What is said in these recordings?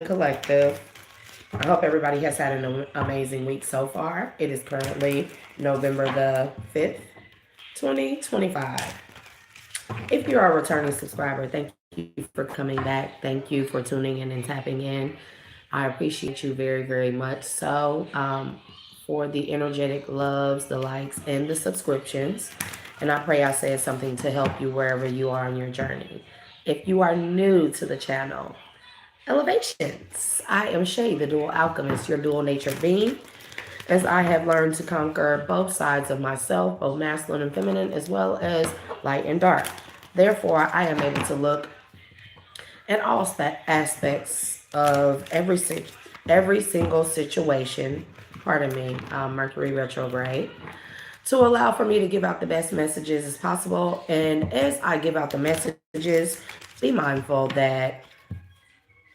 Collective. I hope everybody has had an amazing week so far. It is currently November the 5th, 2025. If you are a returning subscriber, thank you for coming back. Thank you for tuning in and tapping in. I appreciate you very, very much. For the energetic loves, the likes, and the subscriptions. And I pray I said something to help you wherever you are on your journey. If you are new to the channel, Elevations. I am Shay, the dual alchemist, your dual nature being, as I have learned to conquer both sides of myself, both masculine and feminine, as well as light and dark. Therefore, I am able to look at all aspects of every single situation. Pardon me, Mercury retrograde, to allow for me to give out the best messages as possible. And as I give out the messages, be mindful that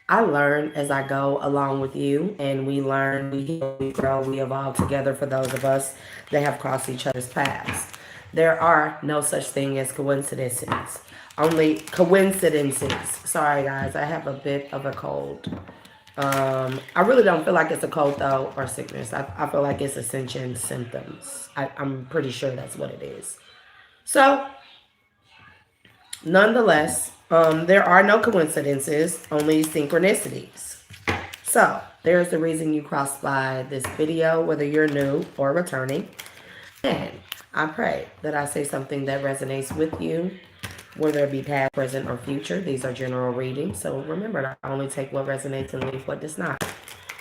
I learn as I go along with you, and we learn, we heal, we grow, we evolve together for those of us that have crossed each other's paths. There are no such thing as coincidences, only coincidences. Sorry, guys, I have a bit of a cold. I really don't feel like it's a cold, though, or sickness. I feel like it's ascension symptoms. I'm pretty sure that's what it is. So, nonetheless, there are no coincidences, only synchronicities. So, there's the reason you crossed by this video, whether you're new or returning. And I pray that I say something that resonates with you, whether it be past, present, or future. These are general readings. So remember to only take what resonates and leave what does not.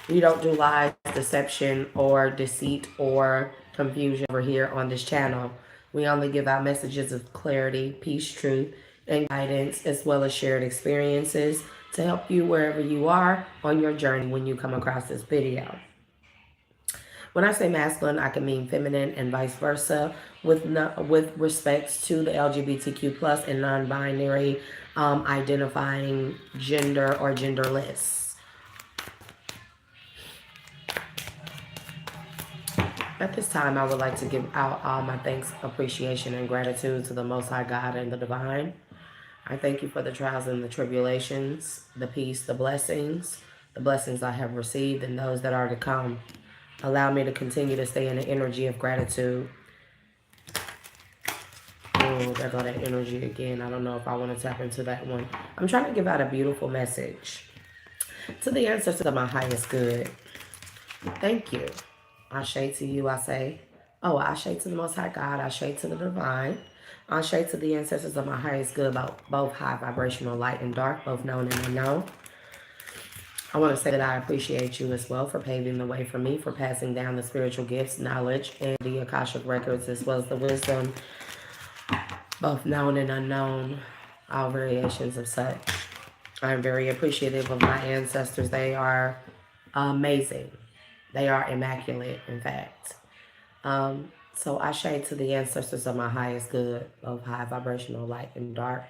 We don't do lies, deception, or deceit, or confusion over here on this channel. We only give out messages of clarity, peace, truth, and guidance, as well as shared experiences to help you wherever you are on your journey when you come across this video. When I say masculine, I can mean feminine and vice versa, with respects to the LGBTQ plus and non-binary identifying gender or genderless. At this time, I would like to give out all my thanks, appreciation, and gratitude to the Most High God and the Divine. I thank you for the trials and the tribulations, the peace, the blessings I have received, and those that are to come. Allow me to continue to stay in the energy of gratitude. Oh, there go that energy again. I don't know if I want to tap into that one. I'm trying to give out a beautiful message to the ancestors of my highest good. Thank you. Ashe to you, I say. Oh, Ashe to the Most High God. Ashe to the Divine. Ashe to the ancestors of my highest good, both high vibrational light and dark, both known and unknown. I want to say that I appreciate you as well for paving the way for me, for passing down the spiritual gifts, knowledge, and the Akashic records, as well as the wisdom, both known and unknown, all variations of such. I'm very appreciative of my ancestors. They are amazing. They are immaculate, in fact. So I shade to the ancestors of my highest good, both high vibrational light and dark.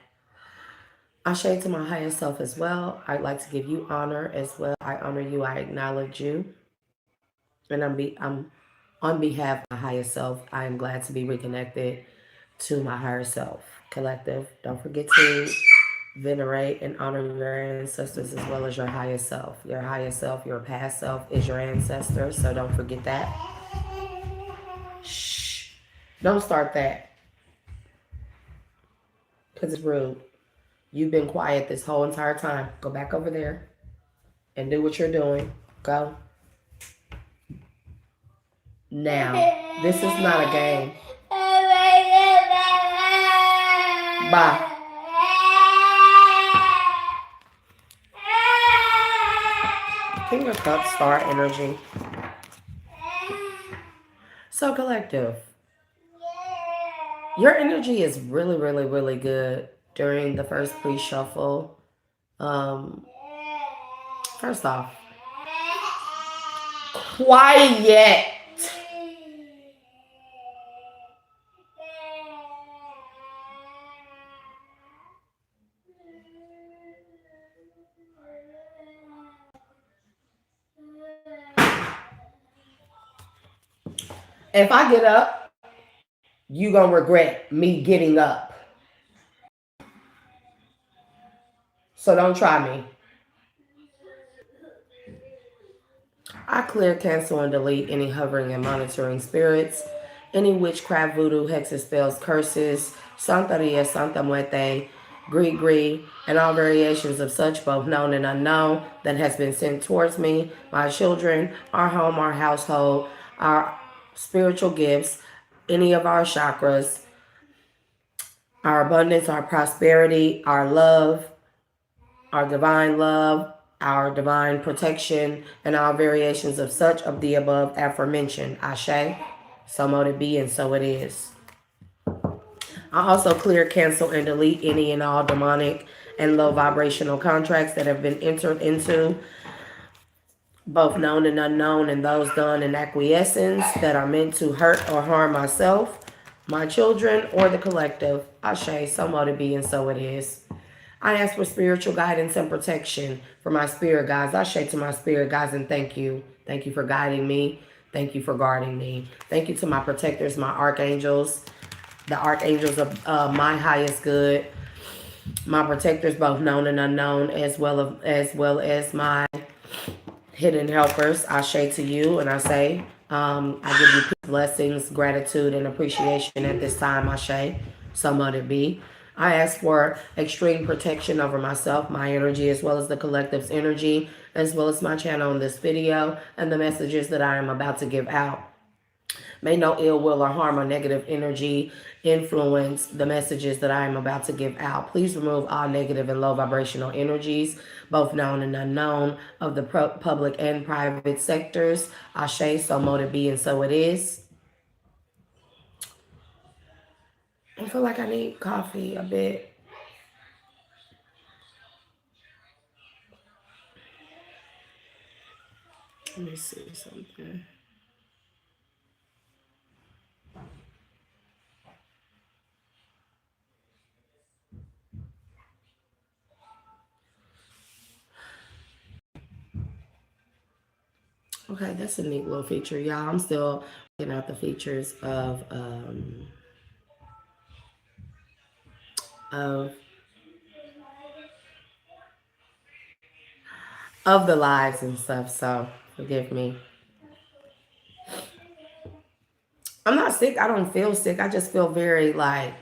I shade to my highest self as well. I'd like to give you honor as well. I honor you. I acknowledge you. And I'm on behalf of my highest self. I am glad to be reconnected to my higher self. Collective, don't forget to venerate and honor your ancestors as well as your highest self. Your highest self, your past self is your ancestor, so don't forget that. Shh. Don't start that. Because it's rude. You've been quiet this whole entire time. Go back over there and do what you're doing. Go. Now, this is not a game. Bye. King of Cups, star energy. So collective. Your energy is really, really, really good during the first pre-shuffle. First off, quiet. If I get up, you gonna regret me getting up. So don't try me. I clear, cancel, and delete any hovering and monitoring spirits, any witchcraft, voodoo, hexes, spells, curses, santeria, santa muerte, gree, and all variations of such, both known and unknown, that has been sent towards me, my children, our home, our household, our spiritual gifts, any of our chakras, our abundance, our prosperity, our love, our divine love, our divine protection, and all variations of such of the above aforementioned. Ashe, so mote it be, and so it is. I also clear, cancel, and delete any and all demonic and low vibrational contracts that have been entered into, both known and unknown, and those done in acquiescence that are meant to hurt or harm myself, my children, or the collective. Ashe, so mote it be, and so it is. I ask for spiritual guidance and protection for my spirit guides. I say to my spirit guides and thank you. Thank you for guiding me. Thank you for guarding me. Thank you to my protectors, my archangels, the archangels of my highest good, my protectors, both known and unknown, as well as my hidden helpers. I say to you, and I say, I give you peace, blessings, gratitude, and appreciation at this time. I say, so might it be. I ask for extreme protection over myself, my energy, as well as the collective's energy, as well as my channel in this video and the messages that I am about to give out. May no ill will or harm or negative energy influence the messages that I am about to give out. Please remove all negative and low vibrational energies, both known and unknown, of the public and private sectors. Ashe, so mote it be, and so it is. I feel like I need coffee a bit. Let me see something. Okay, that's a neat little feature, y'all. I'm still looking at the features of of of the lives and stuff. So forgive me. I'm not sick. I don't feel sick. I just feel very like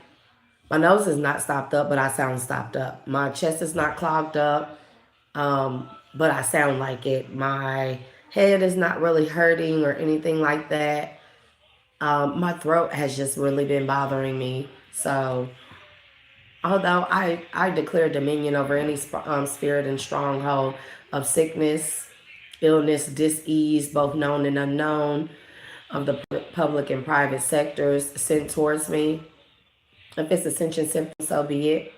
my nose is not stopped up, but I sound stopped up. My chest is not clogged up, but I sound like it. My head is not really hurting or anything like that. My throat has just really been bothering me. So, although I declare dominion over any spirit and stronghold of sickness, illness, dis-ease, both known and unknown, of the public and private sectors sent towards me. If it's ascension symptoms, so be it.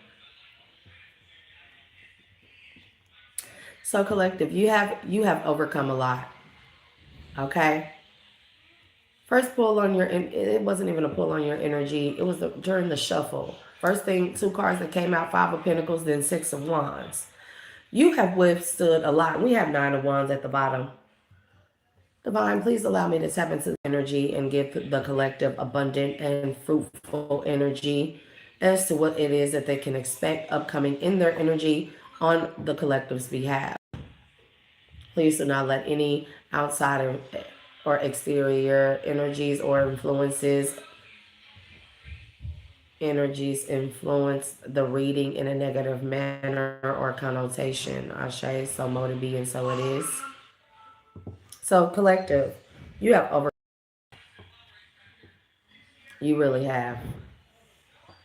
So collective, you have overcome a lot. Okay. First pull on your, it wasn't even a pull on your energy. It was during the shuffle. First thing, 2 cards that came out, 5 of Pentacles, then 6 of Wands. You have withstood a lot. We have 9 of Wands at the bottom. Divine, please allow me to tap into the energy and give the collective abundant and fruitful energy as to what it is that they can expect upcoming in their energy on the collective's behalf. Please do not let any outside or exterior energies or energies influence the reading in a negative manner or connotation. Ashe, so mote it be, and so it is. So collective, you have you really have.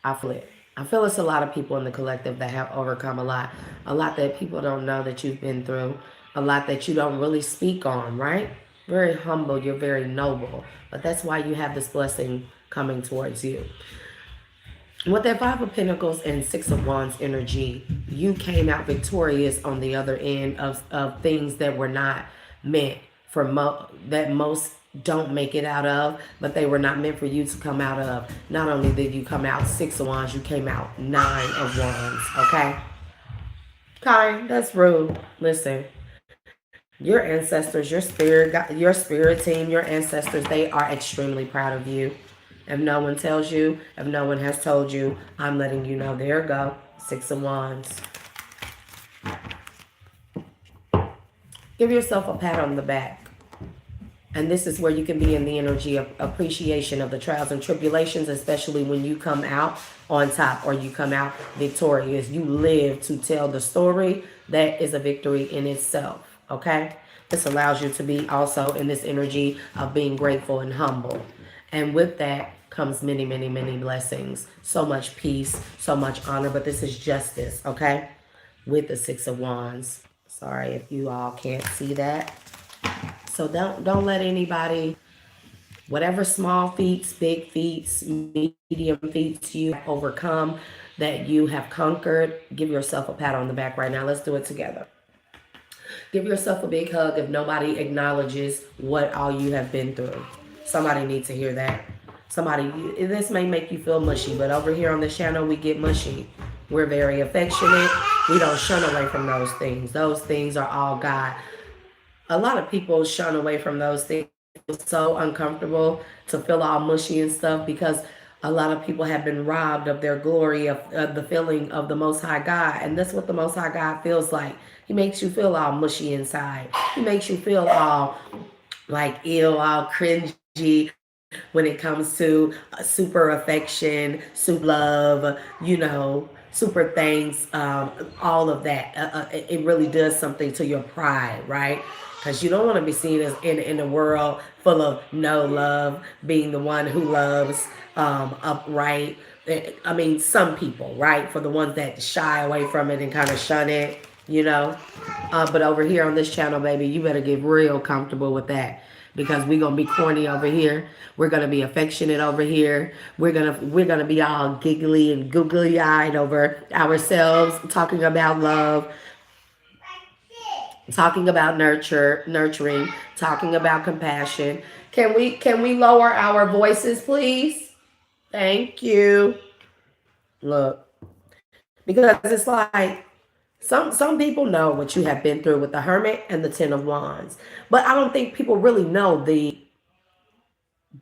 I feel it. I feel it's a lot of people in the collective that have overcome a lot that people don't know that you've been through, a lot that you don't really speak on, right? Very humble, you're very noble, but that's why you have this blessing coming towards you. With that 5 of Pentacles and 6 of Wands energy, you came out victorious on the other end of things that were not meant for that most don't make it out of, but they were not meant for you to come out of. Not only did you come out 6 of Wands, you came out 9 of Wands, okay? Kai, that's rude. Listen, your ancestors, your spirit team, your ancestors, they are extremely proud of you. If no one tells you, if no one has told you, I'm letting you know. There you go. 6 of Wands. Give yourself a pat on the back. And this is where you can be in the energy of appreciation of the trials and tribulations, especially when you come out on top or you come out victorious. You live to tell the story. That is a victory in itself. Okay? This allows you to be also in this energy of being grateful and humble. And with that comes many, many, many blessings. So much peace, so much honor. But this is justice, okay? With the Six of Wands. Sorry if you all can't see that. So don't let anybody, whatever small feats, big feats, medium feats you have overcome, that you have conquered, give yourself a pat on the back right now. Let's do it together. Give yourself a big hug if nobody acknowledges what all you have been through. Somebody needs to hear that. Somebody, this may make you feel mushy, but over here on this channel, we get mushy. We're very affectionate. We don't shun away from those things. Those things are all God. A lot of people shun away from those things. It's so uncomfortable to feel all mushy and stuff because a lot of people have been robbed of their glory, of the feeling of the Most High God. And that's what the Most High God feels like. He makes you feel all mushy inside. He makes you feel all like ill, all cringy when it comes to super affection, super love, super thanks, all of that. It really does something to your pride, right? Because you don't want to be seen as in a world full of no love, being the one who loves upright. I mean, some people, right? For the ones that shy away from it and kind of shun it, But over here on this channel, baby, you better get real comfortable with that. Because we're gonna be corny over here. We're gonna be affectionate over here. We're gonna be all giggly and googly eyed over ourselves, talking about love, talking about nurturing, talking about compassion. Can we lower our voices, please? Thank you. Look, because it's like some people know what you have been through with the Hermit and the Ten of Wands, but I don't think people really know the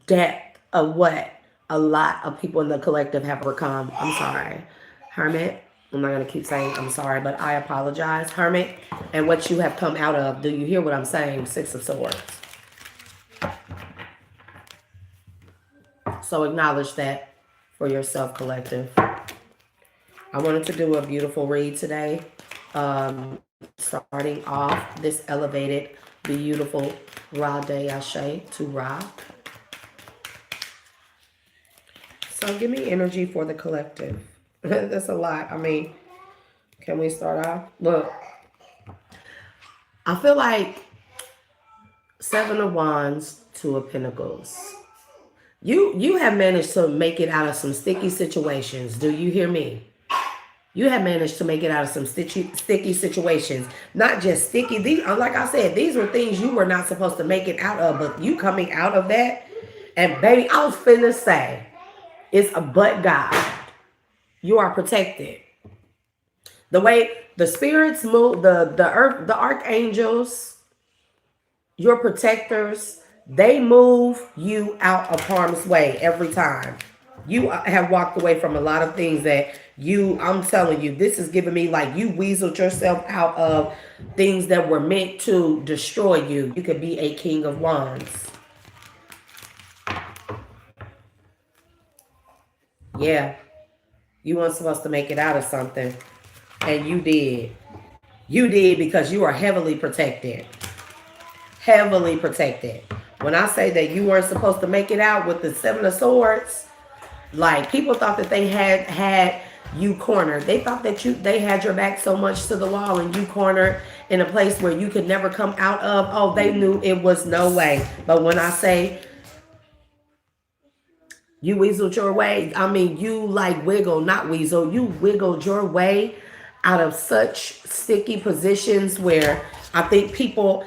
depth of what a lot of people in the collective have overcome. I'm sorry, Hermit. I'm not going to keep saying I'm sorry, but I apologize, Hermit, and what you have come out of. Do you hear what I'm saying? Six of Swords. So acknowledge that for yourself, collective. I wanted to do a beautiful read today. Starting off this elevated, beautiful Ra Day Ashe to Ra. So give me energy for the collective. That's a lot. I mean, can we start off? Look, I feel like Seven of Wands, Two of Pentacles. You have managed to make it out of some sticky situations. Do you hear me? You have managed to make it out of some sticky situations. Not just sticky. These, like I said, these were things you were not supposed to make it out of, but you coming out of that. And baby, I was finna say, it's a but God. You are protected. The way the spirits move, the earth, the archangels, your protectors, they move you out of harm's way every time. You have walked away from a lot of things that I'm telling you, this is giving me like you weaseled yourself out of things that were meant to destroy you. You could be a King of Wands. Yeah. You weren't supposed to make it out of something. And you did. You did because you are heavily protected. Heavily protected. When I say that you weren't supposed to make it out with the Seven of Swords, like people thought that they had you cornered. They thought that they had your back so much to the wall and you cornered in a place where you could never come out of. Oh, they knew it was no way. But when I say you weaseled your way, I mean you like wiggle, not weasel. You wiggled your way out of such sticky positions where I think people,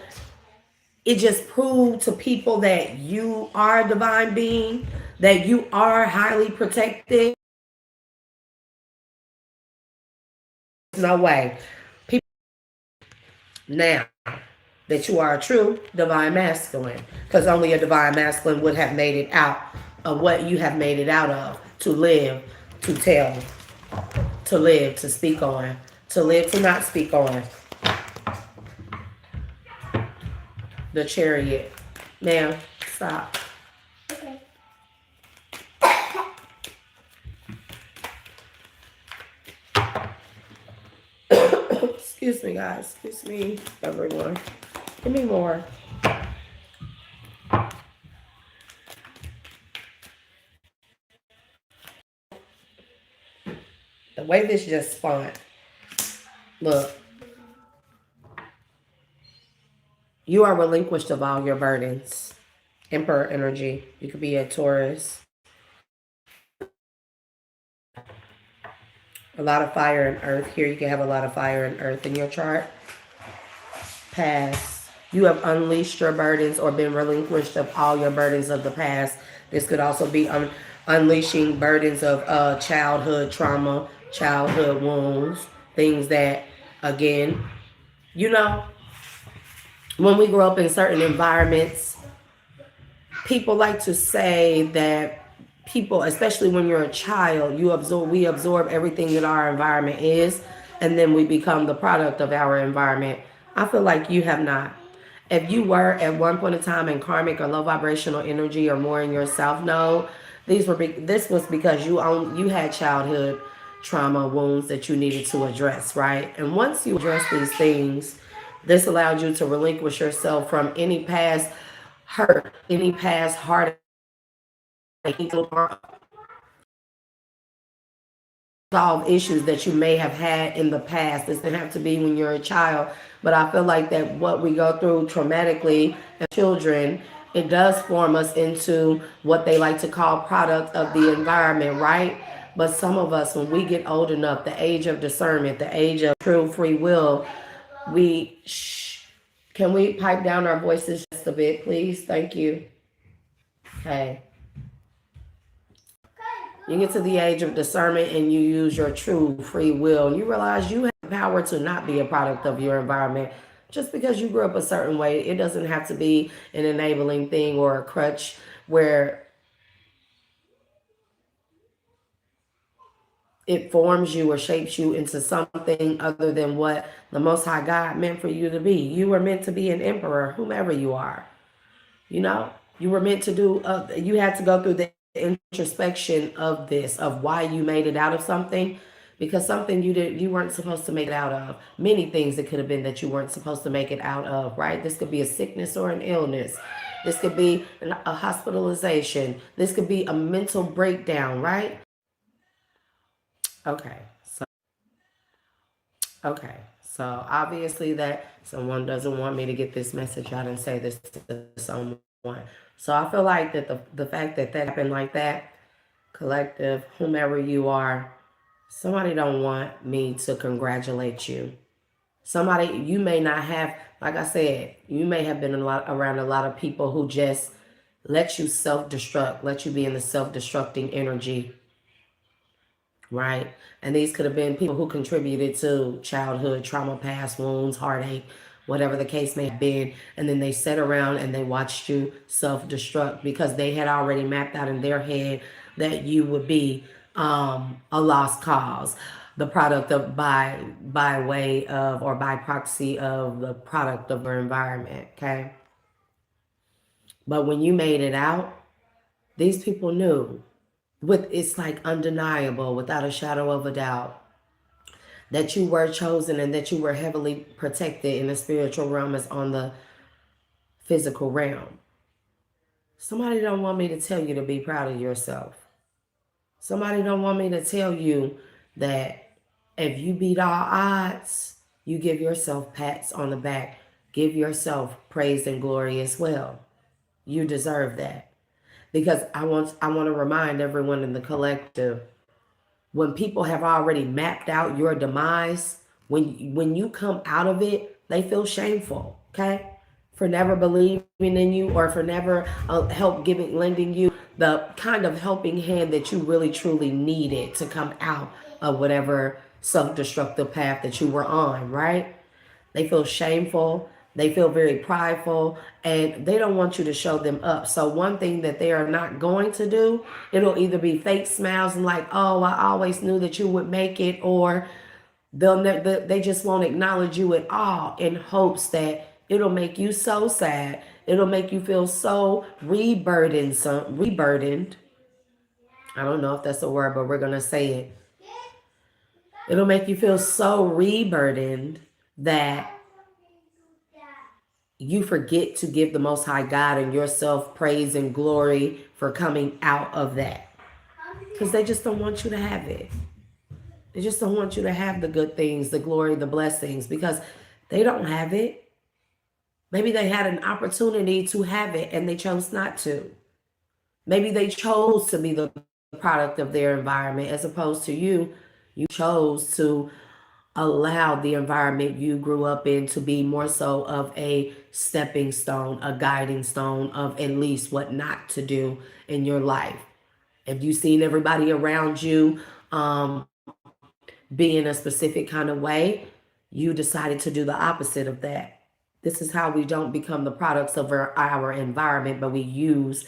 it just proved to people that you are a divine being, that you are highly protected. No way. People now that you are a true divine masculine, because only a divine masculine would have made it out of what you have made it out of, to live, to tell, to live, to speak on, to live, to not speak on. The Chariot. Ma'am, stop. Excuse me, guys. Excuse me, everyone. Give me more. The way this just spun. Look, you are relinquished of all your burdens. Emperor energy. You could be a Taurus. A lot of fire and earth. Here you can have a lot of fire and earth in your chart. Past. You have unleashed your burdens or been relinquished of all your burdens of the past. This could also be unleashing burdens of childhood trauma, childhood wounds, things that, again, you know, when we grow up in certain environments, people like to say that people, especially when you're a child, we absorb everything that our environment is, and then we become the product of our environment. I feel like you have not. If you were at one point in time in karmic or low vibrational energy or more in your self node, this was because you had childhood trauma wounds that you needed to address, right? And once you address these things, this allowed you to relinquish yourself from any past hurt, any past heartache, solve issues that you may have had in the past. This doesn't have to be when you're a child, but I feel like that what we go through traumatically as children, it does form us into what they like to call product of the environment, right? But some of us, when we get old enough, the age of discernment, the age of true free will, can we pipe down our voices just a bit, please? Thank you. Okay. You get to the age of discernment and you use your true free will, and you realize you have the power to not be a product of your environment. Just because you grew up a certain way, it doesn't have to be an enabling thing or a crutch where it forms you or shapes you into something other than what the Most High God meant for you to be. You were meant to be an emperor, whomever you are. You know, you were meant to do, you had to go through the introspection of this, of why you made it out of something, because something you weren't supposed to make it out of. Many things it could have been that you weren't supposed to make it out of, right? This could be a sickness or an illness. This could be a hospitalization. This could be a mental breakdown, right? Okay. Okay, so obviously that someone doesn't want me to get this message out and say this to someone. So I feel like that the fact that that happened like that, collective, whomever you are, somebody don't want me to congratulate you. Somebody, you may not have, like I said, you may have been around a lot of people who just let you self-destruct, let you be in the self-destructing energy, right? And these could have been people who contributed to childhood trauma, past wounds, heartache, whatever the case may have been. And then they sat around and they watched you self-destruct because they had already mapped out in their head that you would be a lost cause, the product of by way of or by proxy of the product of our environment. Okay. But when you made it out, these people knew, it's like undeniable, without a shadow of a doubt, that you were chosen and that you were heavily protected in the spiritual realm as on the physical realm. Somebody don't want me to tell you to be proud of yourself. Somebody don't want me to tell you that if you beat all odds, you give yourself pats on the back. Give yourself praise and glory as well. You deserve that. Because I want to remind everyone in the collective, when people have already mapped out your demise, when you come out of it, they feel shameful, okay? For never believing in you or for never lending you the kind of helping hand that you really truly needed to come out of whatever self-destructive path that you were on, right? They feel shameful. They feel very prideful, and they don't want you to show them up. So one thing that they are not going to do, it'll either be fake smiles and like, oh, I always knew that you would make it, or they just won't acknowledge you at all in hopes that it'll make you so sad. It'll make you feel so reburdened. I don't know if that's a word, but we're going to say it. It'll make you feel so reburdened that you forget to give the Most High God and yourself praise and glory for coming out of that. Because they just don't want you to have it. They just don't want you to have the good things, the glory, the blessings, because they don't have it. Maybe they had an opportunity to have it and they chose not to. Maybe they chose to be the product of their environment as opposed to you. You chose to allow the environment you grew up in to be more so of a stepping stone, a guiding stone of at least what not to do in your life. If you've seen everybody around you be in a specific kind of way, you decided to do the opposite of that. This is how we don't become the products of our environment, but we use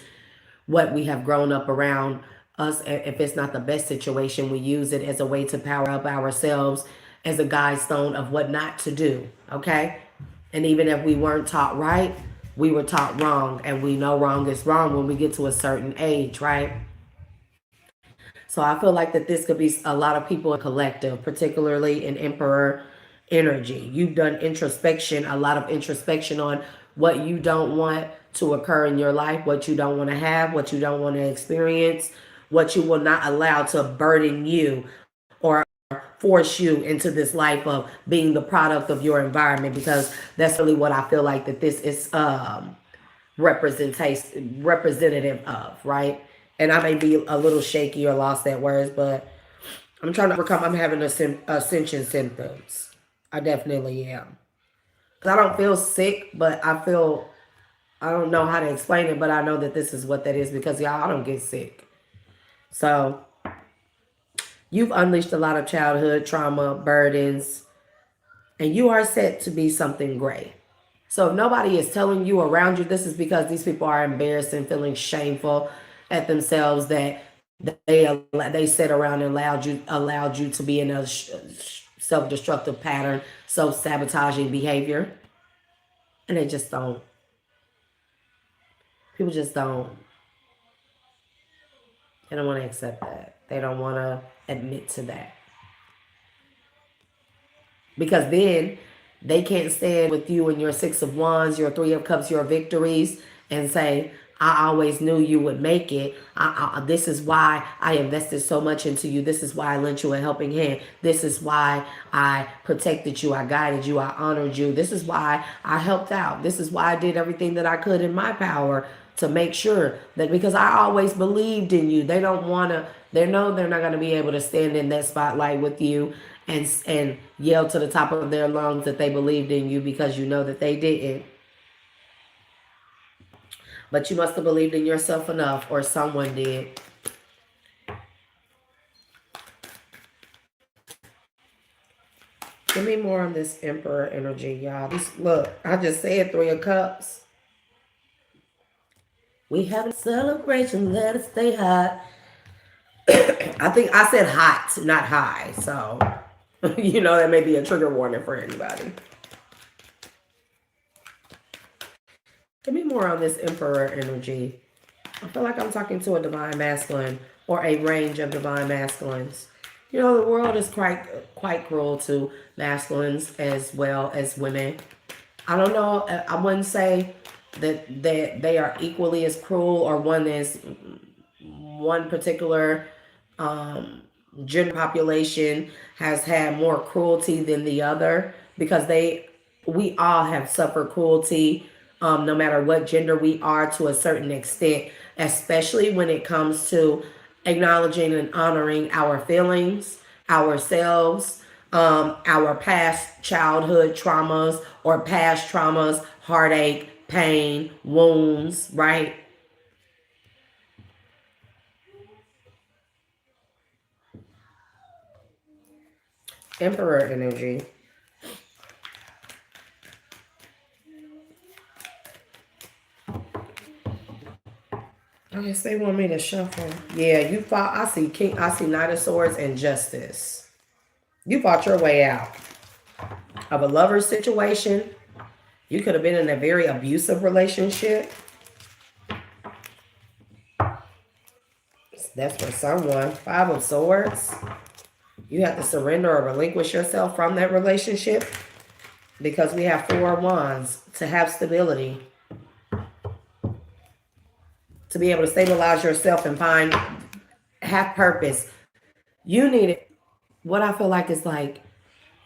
what we have grown up around us. If it's not the best situation, we use it as a way to power up ourselves as a guide stone of what not to do, okay? And even if we weren't taught right, we were taught wrong, and we know wrong is wrong when we get to a certain age, right? So I feel like that this could be a lot of people in collective, particularly in Emperor energy. You've done introspection, a lot of introspection on what you don't want to occur in your life, what you don't want to have, what you don't want to experience, what you will not allow to burden you or force you into this life of being the product of your environment, because that's really what I feel like that this is representative of, right? And I may be a little shaky or lost at words, but I'm trying to overcome. I'm having ascension symptoms. I definitely am. I don't feel sick, but I don't know how to explain it, but I know that this is what that is because y'all, I don't get sick. So you've unleashed a lot of childhood trauma, burdens, and you are set to be something great. So if nobody is telling you around you, this is because these people are embarrassed and feeling shameful at themselves that they sat around and allowed you to be in a self-destructive pattern, self-sabotaging behavior. And they just don't. People just don't. They don't want to accept that. They don't want to admit to that. Because then they can't stand with you and your Six of Wands, your Three of Cups, your victories, and say, I always knew you would make it. This is why I invested so much into you. This is why I lent you a helping hand. This is why I protected you. I guided you. I honored you. This is why I helped out. This is why I did everything that I could in my power to make sure that, because I always believed in you. They don't want to, they know they're not going to be able to stand in that spotlight with you and yell to the top of their lungs that they believed in you, because you know that they didn't. But you must have believed in yourself enough, or someone did. Give me more on this Emperor energy, y'all. Look, I just said Three of Cups. We have a celebration, let it stay hot. I think I said hot, not high. So, you know, that may be a trigger warning for anybody. Give me more on this Emperor energy. I feel like I'm talking to a divine masculine or a range of divine masculines. You know, the world is quite cruel to masculines as well as women. I don't know. I wouldn't say that they are equally as cruel, or one particular gender population has had more cruelty than the other, because we all have suffered cruelty. No matter what gender we are, to a certain extent, especially when it comes to acknowledging and honoring our feelings, ourselves, our past childhood traumas or past traumas, heartache, pain, wounds, right? Emperor energy. I guess they want me to shuffle. Yeah, you fought. I see Knight of Swords and Justice. You fought your way out of a lover situation. You could have been in a very abusive relationship. That's for someone. Five of Swords. You have to surrender or relinquish yourself from that relationship because we have Four of Wands to have stability, to be able to stabilize yourself and have purpose. You needed, what I feel like is like,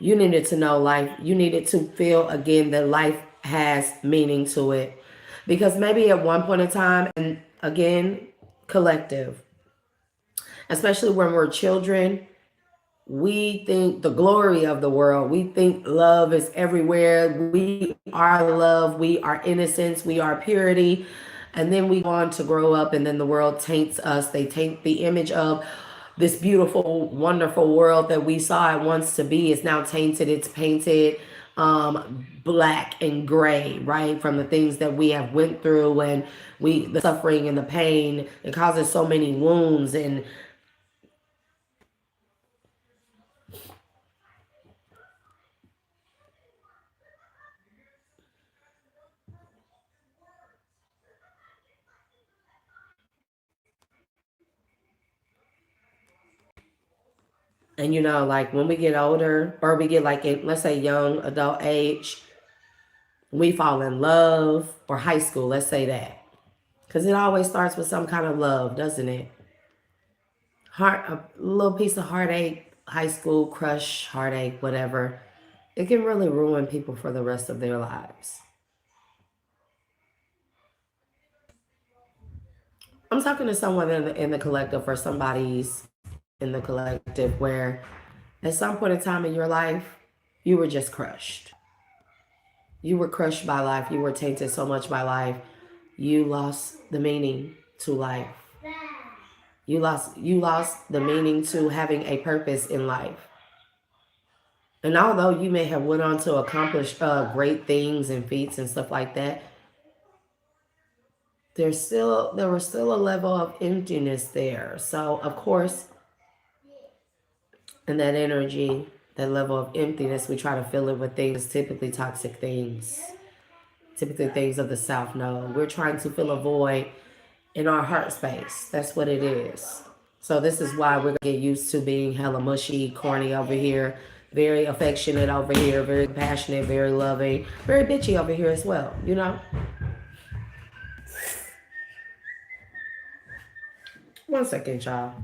you needed to know life. You needed to feel again that life has meaning to it. Because maybe at one point in time, and again, collective, especially when we're children, we think the glory of the world. We think love is everywhere. We are love. We are innocence. We are purity. And then we go on to grow up, and then the world taints us. They taint the image of this beautiful, wonderful world that we saw it once to be. Is now tainted. It's painted black and gray, right? From the things that we have went through, and the suffering and the pain. It causes so many wounds and you know, like when we get older, or we get like in, let's say, young adult age, we fall in love, or high school, let's say that. Because it always starts with some kind of love, doesn't it? A little piece of heartache, high school crush, heartache, whatever. It can really ruin people for the rest of their lives. I'm talking to someone in the collective, or somebody's in the collective, where at some point in time in your life, you were just crushed. You were crushed by life. You were tainted so much by life. You lost the meaning to life. You lost the meaning to having a purpose in life. And although you may have went on to accomplish great things and feats and stuff like that, there was still a level of emptiness there. So of course, in that energy, that level of emptiness, we try to fill it with things, typically toxic things, typically things of the South Node. We're trying to fill a void in our heart space. That's what it is. So this is why we're going to get used to being hella mushy, corny over here, very affectionate over here, very passionate, very loving, very bitchy over here as well, you know? One second, y'all.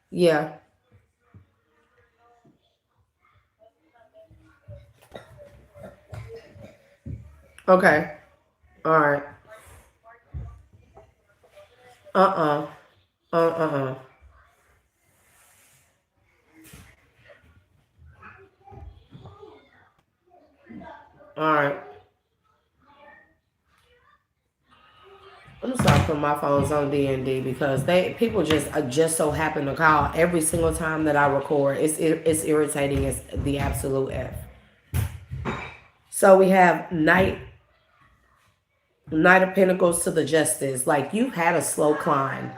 Yeah. Okay. All right. Uh-uh. Uh-uh. All right. I'm sorry for my phone's on D&D because people just so happen to call every single time that I record. It's irritating as the absolute F. So we have Knight of Pentacles to the Justice. Like, you've had a slow climb.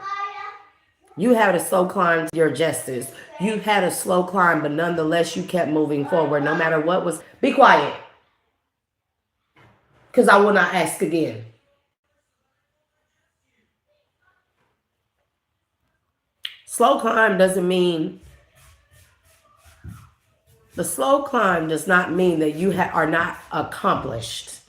You had a slow climb to your justice. You had a slow climb, but nonetheless, you kept moving forward no matter what was. Be quiet. Because I will not ask again. Slow climb doesn't mean. The slow climb does not mean that you are not accomplished,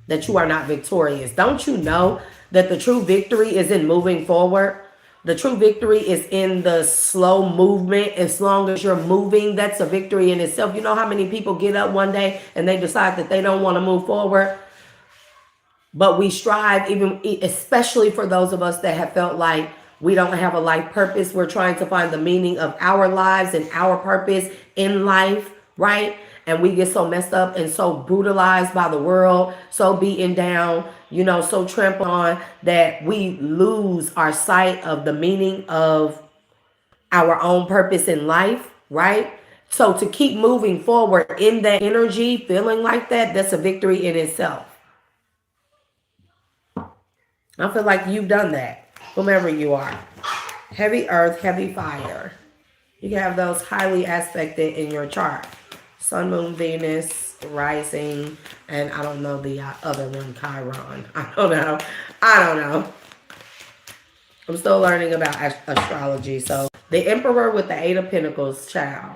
that you are not victorious. Don't you know that the true victory is in moving forward? The true victory is in the slow movement. As long as you're moving, that's a victory in itself. You know how many people get up one day and they decide that they don't want to move forward? But we strive, even especially for those of us that have felt like we don't have a life purpose. We're trying to find the meaning of our lives and our purpose in life, right? And we get so messed up and so brutalized by the world, so beaten down, so trampled on, that we lose our sight of the meaning of our own purpose in life, right? So to keep moving forward in that energy, feeling like that, that's a victory in itself. I feel like you've done that, whomever you are. Heavy earth, heavy fire. You can have those highly aspected in your chart. Sun, Moon, Venus, rising, and I don't know the other one, Chiron. I don't know. I don't know. I'm still learning about astrology. So the Emperor with the Eight of Pentacles, child.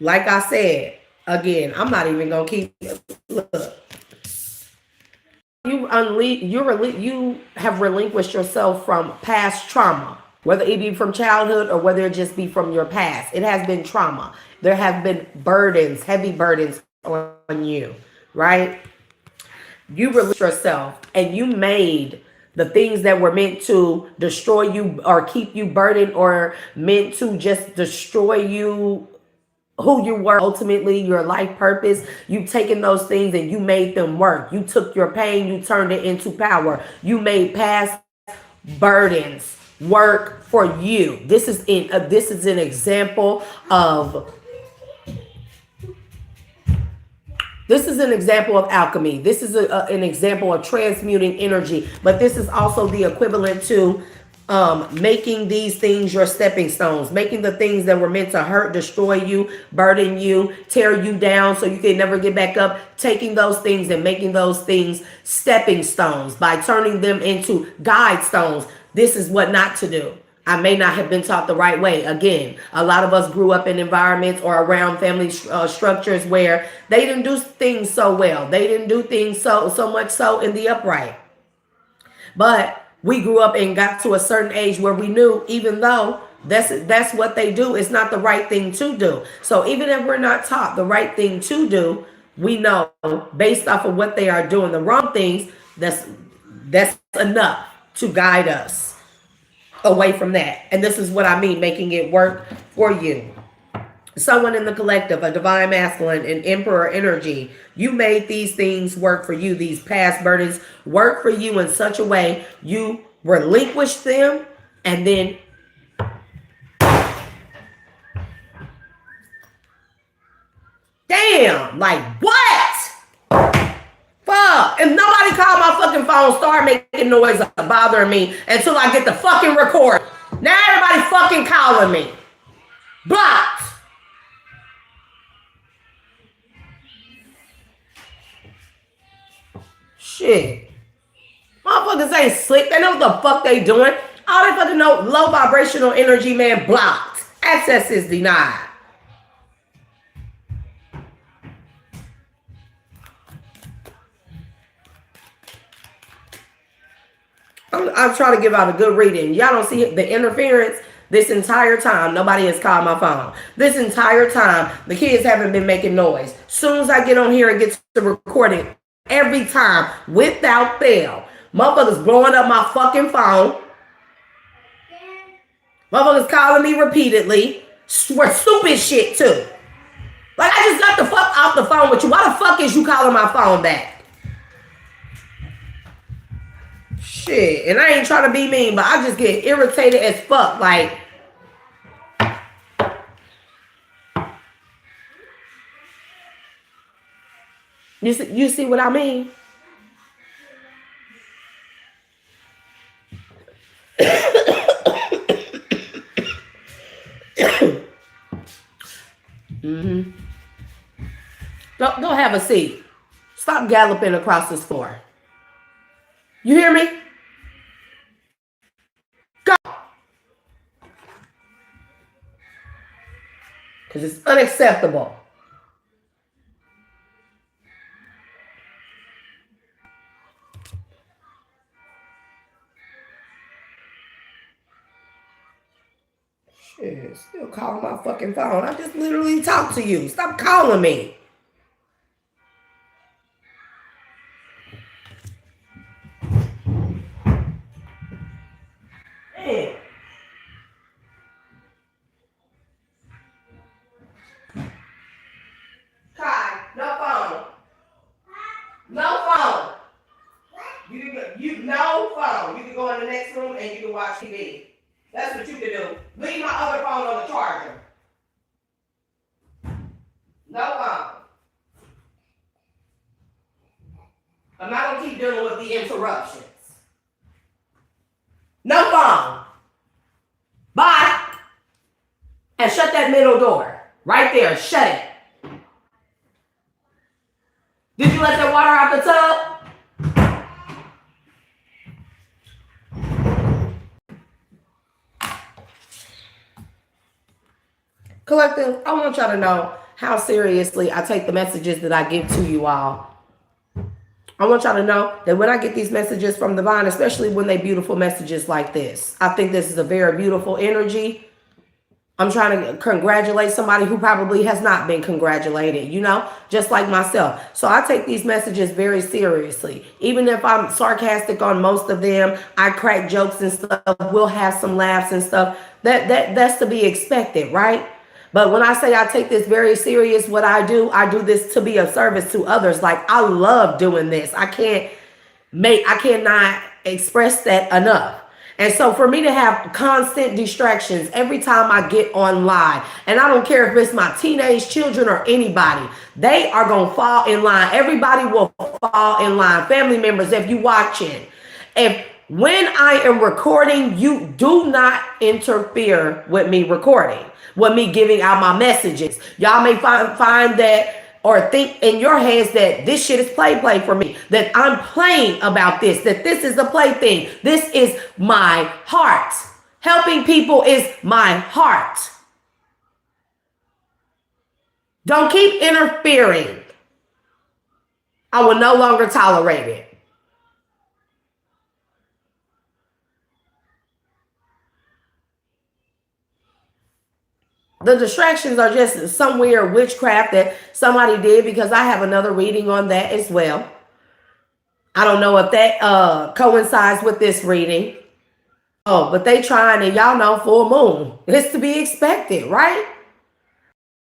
Like I said, again, I'm not even gonna keep. Look, you have relinquished yourself from past trauma, whether it be from childhood or whether it just be from your past. It has been trauma. There have been burdens, heavy burdens on you, right? You released yourself and you made the things that were meant to destroy you or keep you burdened or meant to just destroy you, who you were, ultimately your life purpose. You've taken those things and you made them work. You took your pain, you turned it into power. You made past burdens work for you. This is an example of alchemy. This is an example of transmuting energy, but this is also the equivalent to making these things your stepping stones, making the things that were meant to hurt, destroy you, burden you, tear you down so you can never get back up, taking those things and making those things stepping stones by turning them into guide stones. This is what not to do. I may not have been taught the right way. Again, a lot of us grew up in environments or around family structures where they didn't do things so well. They didn't do things so much so in the upright. But we grew up and got to a certain age where we knew, even though that's what they do, it's not the right thing to do. So even if we're not taught the right thing to do, we know based off of what they are doing the wrong things, that's enough to guide us away from that. And this is what I mean, making it work for you. Someone in the collective, a divine masculine, an emperor energy, you made these things work for you. These past burdens work for you in such a way you relinquish them and then damn, like what? Fuck. If nobody called my fucking phone, start making noise bothering me until I get the fucking record. Now everybody fucking calling me. Blocked. Shit. Motherfuckers ain't slick. They know what the fuck they doing. All they fucking know, low vibrational energy, man, blocked. Access is denied. I'm trying to give out a good reading. Y'all don't see the interference this entire time. Nobody has called my phone. This entire time, the kids haven't been making noise. Soon as I get on here and get to recording, every time, without fail, motherfuckers blowing up my fucking phone. Motherfuckers calling me repeatedly. Stupid shit, too. Like, I just got the fuck off the phone with you. Why the fuck is you calling my phone back? Shit, and I ain't trying to be mean, but I just get irritated as fuck. Like, you see what I mean? Mm-hmm. Go have a seat. Stop galloping across this floor. You hear me? Go. Because it's unacceptable. Shit, still calling my fucking phone. I just literally talked to you. Stop calling me. Man. Kai, no phone. No phone. You no phone. You can go in the next room and you can watch TV. That's what you can do. Leave my other phone on the charger. No phone. I'm not gonna keep dealing with the interruptions. No phone. Bye. And shut that middle door. Right there. Shut it. Did you let that water out the tub? Collective, I want y'all to know how seriously I take the messages that I give to you all. I want y'all to know that when I get these messages from divine, especially when they beautiful messages like this, I think this is a very beautiful energy. I'm trying to congratulate somebody who probably has not been congratulated, you know, just like myself. So I take these messages very seriously. Even if I'm sarcastic on most of them, I crack jokes and stuff. We'll have some laughs and stuff. That's to be expected, right? But when I say I take this very serious, what I do this to be of service to others. Like, I love doing this. I cannot express that enough. And so for me to have constant distractions every time I get online, and I don't care if it's my teenage children or anybody, they are going to fall in line. Everybody will fall in line. Family members, if you watching, when I am recording, you do not interfere with me recording, with me giving out my messages. Y'all may find that or think in your heads that this shit is play for me, that I'm playing about this, that this is a plaything. This is my heart. Helping people is my heart. Don't keep interfering. I will no longer tolerate it. The distractions are just some weird witchcraft that somebody did, because I have another reading on that as well. I don't know if that coincides with this reading. Oh, but they trying, and y'all know full moon. It's to be expected, right?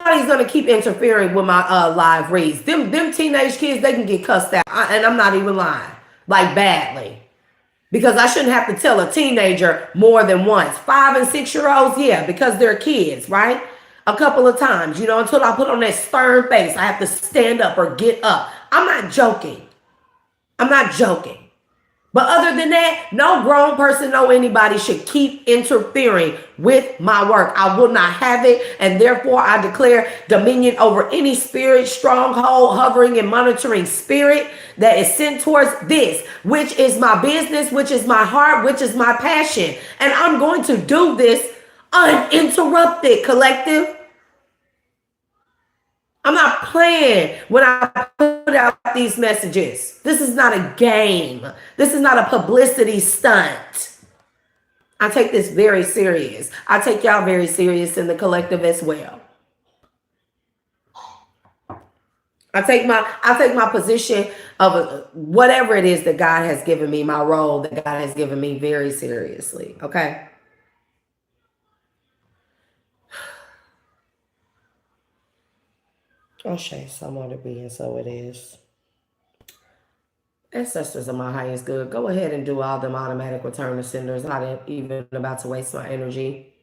Nobody's going to keep interfering with my live reads. Them teenage kids, they can get cussed out. And I'm not even lying. Like, badly. Because I shouldn't have to tell a teenager more than once. 5 and 6 year olds, yeah, because they're kids, right? A couple of times, you know, until I put on that stern face, I have to stand up or get up. I'm not joking. I'm not joking. But other than that, no grown person, no anybody should keep interfering with my work. I will not have it. And therefore, I declare dominion over any spirit, stronghold, hovering and monitoring spirit that is sent towards this, which is my business, which is my heart, which is my passion. And I'm going to do this uninterrupted, collective. I'm not playing when I put out these messages. This is not a game. This is not a publicity stunt. I take this very serious. I take y'all very serious in the collective as well. I take my position of whatever it is that God has given me, my role that God has given me, very seriously. Okay. O'Shea, someone to be, and so it is. Ancestors are my highest good. Go ahead and do all them automatic return to senders. I'm not even about to waste my energy.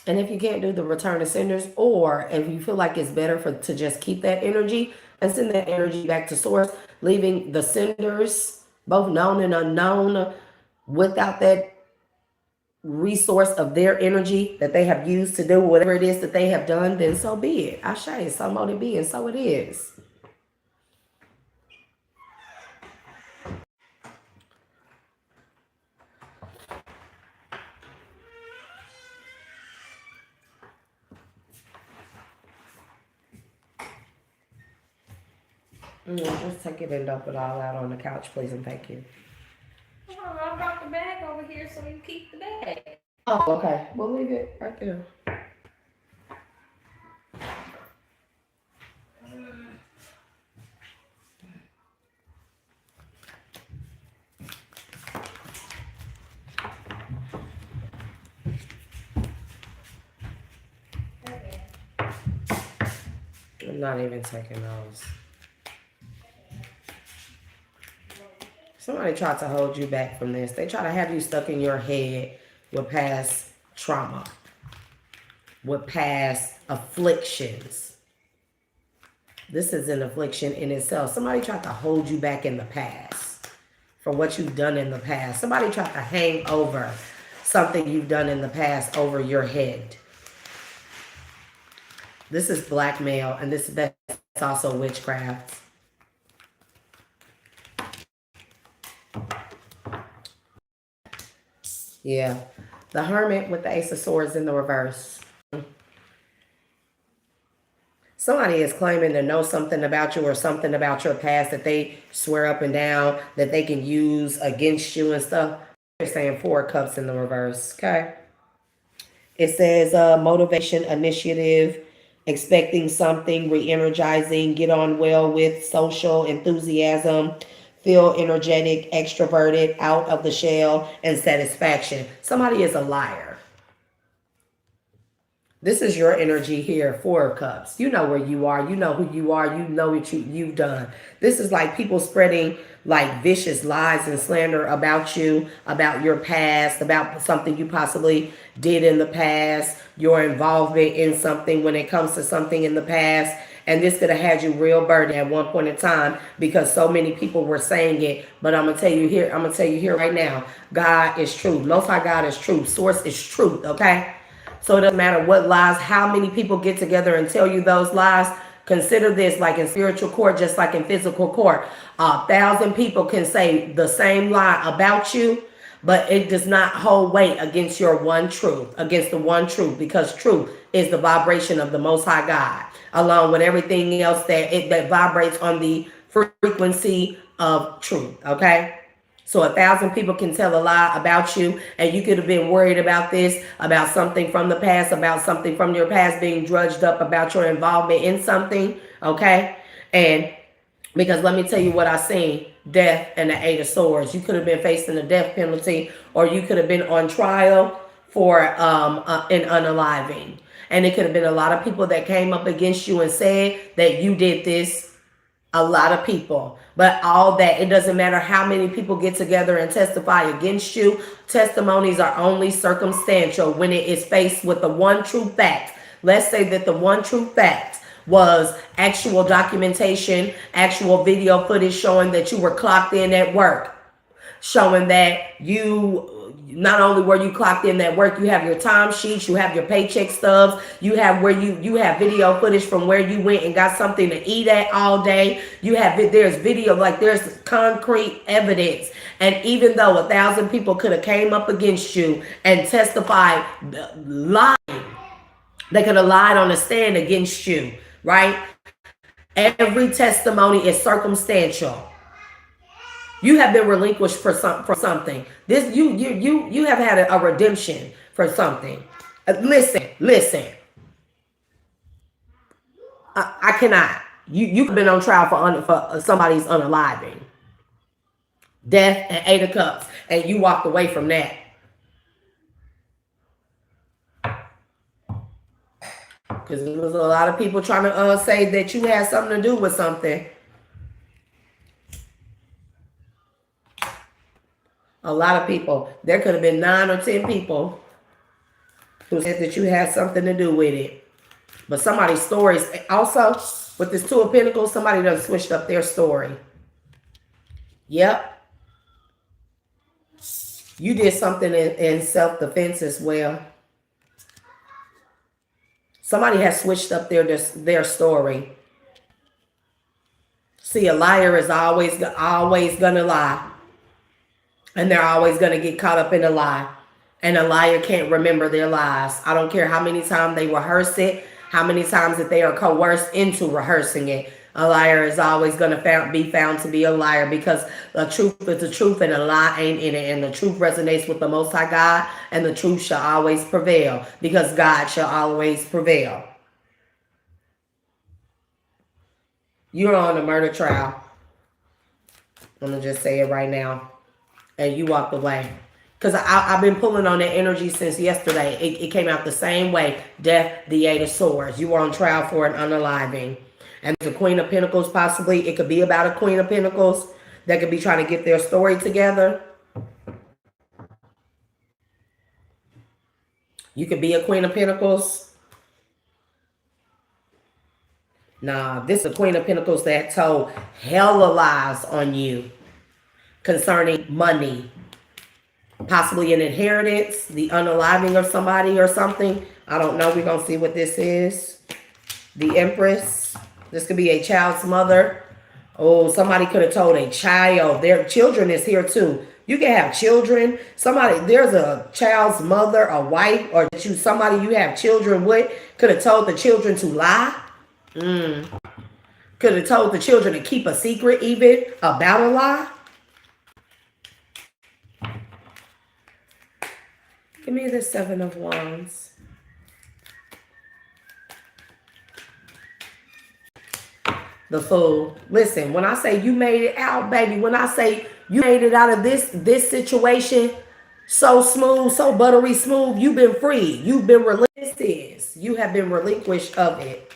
And if you can't do the return to senders, or if you feel like it's better to just keep that energy and send that energy back to source, leaving the senders, both known and unknown, without that resource of their energy that they have used to do whatever it is that they have done, then so be it. I say, so mote it be, and so it is. Just take it and dump it all out on the couch, please, and thank you. Oh, I brought the bag over here so you keep the bag. Oh, okay. We'll leave it right there. I'm not even taking those. Somebody tried to hold you back from this. They try to have you stuck in your head with past trauma, with past afflictions. This is an affliction in itself. Somebody tried to hold you back in the past for what you've done in the past. Somebody tried to hang over something you've done in the past over your head. This is blackmail, and that's also witchcraft. Yeah. The Hermit with the Ace of Swords in the reverse. Somebody is claiming to know something about you or something about your past that they swear up and down that they can use against you and stuff. They're saying 4 cups in the reverse. Okay. It says motivation, initiative, expecting something, re-energizing, get on well with, social enthusiasm, feel energetic, extroverted, out of the shell, and satisfaction. Somebody is a liar. This is your energy here, 4 of Cups. You know where you are. You know who you are. You know what you've done. This is like people spreading like vicious lies and slander about you, about your past, about something you possibly did in the past, your involvement in something when it comes to something in the past. And this could have had you real burdened at one point in time because so many people were saying it. But I'm gonna tell you here right now, God is true. Most High God is true. Source is truth, okay? So it doesn't matter what lies, how many people get together and tell you those lies. Consider this like in spiritual court, just like in physical court. 1,000 people can say the same lie about you, but it does not hold weight against your one truth, against the one truth, because truth is the vibration of the Most High God, along with everything else that vibrates on the frequency of truth, okay? So 1,000 people can tell a lie about you, and you could have been worried about this, about something from the past, about something from your past being drudged up, about your involvement in something, okay? And because let me tell you what I seen, death and the 8 of Swords. You could have been facing a death penalty, or you could have been on trial for an unaliving. And it could have been a lot of people that came up against you and said that you did this. A lot of people. But all that, it doesn't matter how many people get together and testify against you. Testimonies are only circumstantial when it is faced with the one true fact. Let's say that the one true fact was actual documentation, actual video footage showing that you were clocked in at work, showing that you not only were you clocked in at work, you have your time sheets, you have your paycheck stubs, you have where you have video footage from where you went and got something to eat at all day. You have there's video, like there's concrete evidence. And even though 1,000 people could have came up against you and testified, lied, they could have lied on the stand against you, right? Every testimony is circumstantial. You have been relinquished for something. This you have had a redemption for something. Listen. I cannot. You've been on trial for somebody's unaliving, death, and 8 of Cups, and you walked away from that. Because there was a lot of people trying to say that you had something to do with something. A lot of people. There could have been 9 or 10 people who said that you had something to do with it. But somebody's stories, also, with this 2 of Pentacles, somebody done switched up their story. Yep. You did something in self-defense as well. Somebody has switched up their story. See, a liar is always gonna lie. And they're always going to get caught up in a lie. And a liar can't remember their lies. I don't care how many times they rehearse it, how many times that they are coerced into rehearsing it. A liar is always going to be found to be a liar, because the truth is the truth and a lie ain't in it. And the truth resonates with the Most High God, and the truth shall always prevail, because God shall always prevail. You're on a murder trial. I'm going to just say it right now. And you walked away. Because I've been pulling on that energy since yesterday. It came out the same way. Death, the 8 of Swords. You were on trial for an unaliving. And the Queen of Pentacles, possibly. It could be about a Queen of Pentacles that could be trying to get their story together. You could be a Queen of Pentacles. Nah, this is a Queen of Pentacles that told hella lies on you concerning money, possibly an inheritance, the unaliving of somebody or something. I don't know. We're going to see what this is. The Empress. This could be a child's mother. Oh, somebody could have told a child. Their children is here too. You can have children. Somebody, there's a child's mother, a wife, or somebody you have children with could have told the children to lie. Could have told the children to keep a secret even about a lie. Give me the Seven of Wands. The Fool. Listen, when I say you made it out, baby, when I say you made it out of this situation so smooth, so buttery smooth, you've been free. You've been released. You have been relinquished of it.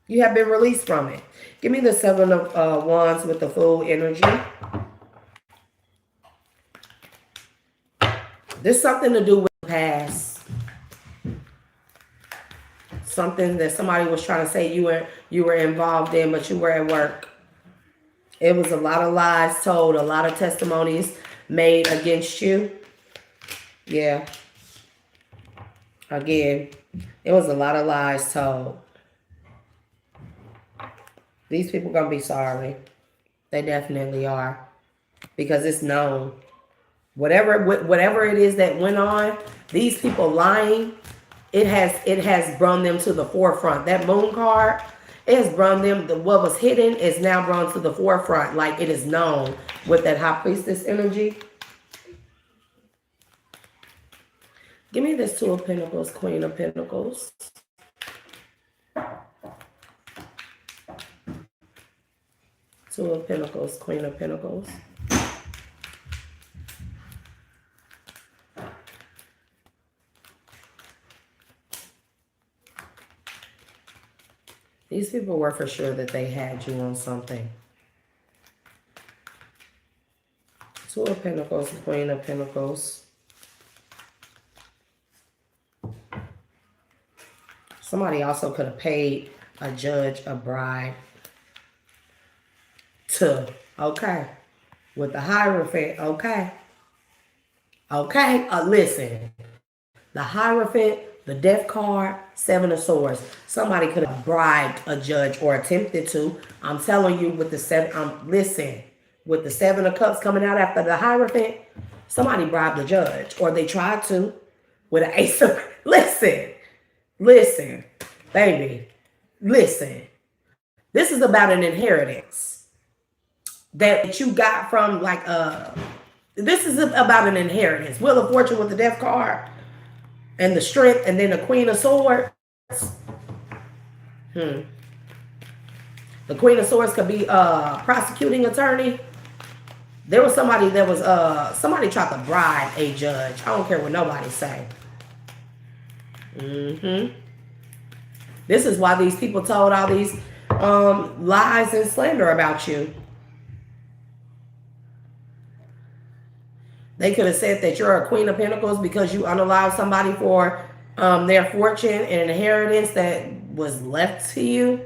You have been released from it. Give me the Seven of Wands with the Fool energy. There's something to do with the past. Something that somebody was trying to say you were involved in, but you were at work. It was a lot of lies told, a lot of testimonies made against you. Yeah. Again, it was a lot of lies told. These people gonna be sorry. They definitely are. Because it's known. Whatever it is that went on, these people lying, it has brought them to the forefront. That moon card, it has brought them, what was hidden is now brought to the forefront. Like it is known with that High Priestess energy. Give me this Two of Pentacles, Queen of Pentacles. Two of Pentacles, Queen of Pentacles. These people were for sure that they had you on something. Two of Pentacles, Queen of Pentacles. Somebody also could have paid a judge a bribe to, okay, with the Hierophant, okay. Okay, listen, the Hierophant, the Death card, Seven of Swords. Somebody could have bribed a judge or attempted to. I'm telling you with the listen, with the Seven of Cups coming out after the Hierophant, somebody bribed the judge or they tried to with an Ace of, listen, baby, listen. This is about an inheritance that you got from like, this is about an inheritance. Wheel of Fortune with the Death card. And the Strength, and then the Queen of Swords. The Queen of Swords could be a prosecuting attorney. There was somebody that was, somebody tried to bribe a judge. I don't care what nobody say. This is why these people told all these lies and slander about you. They could have said that you're a Queen of Pentacles because you unallowed somebody for their fortune and inheritance that was left to you.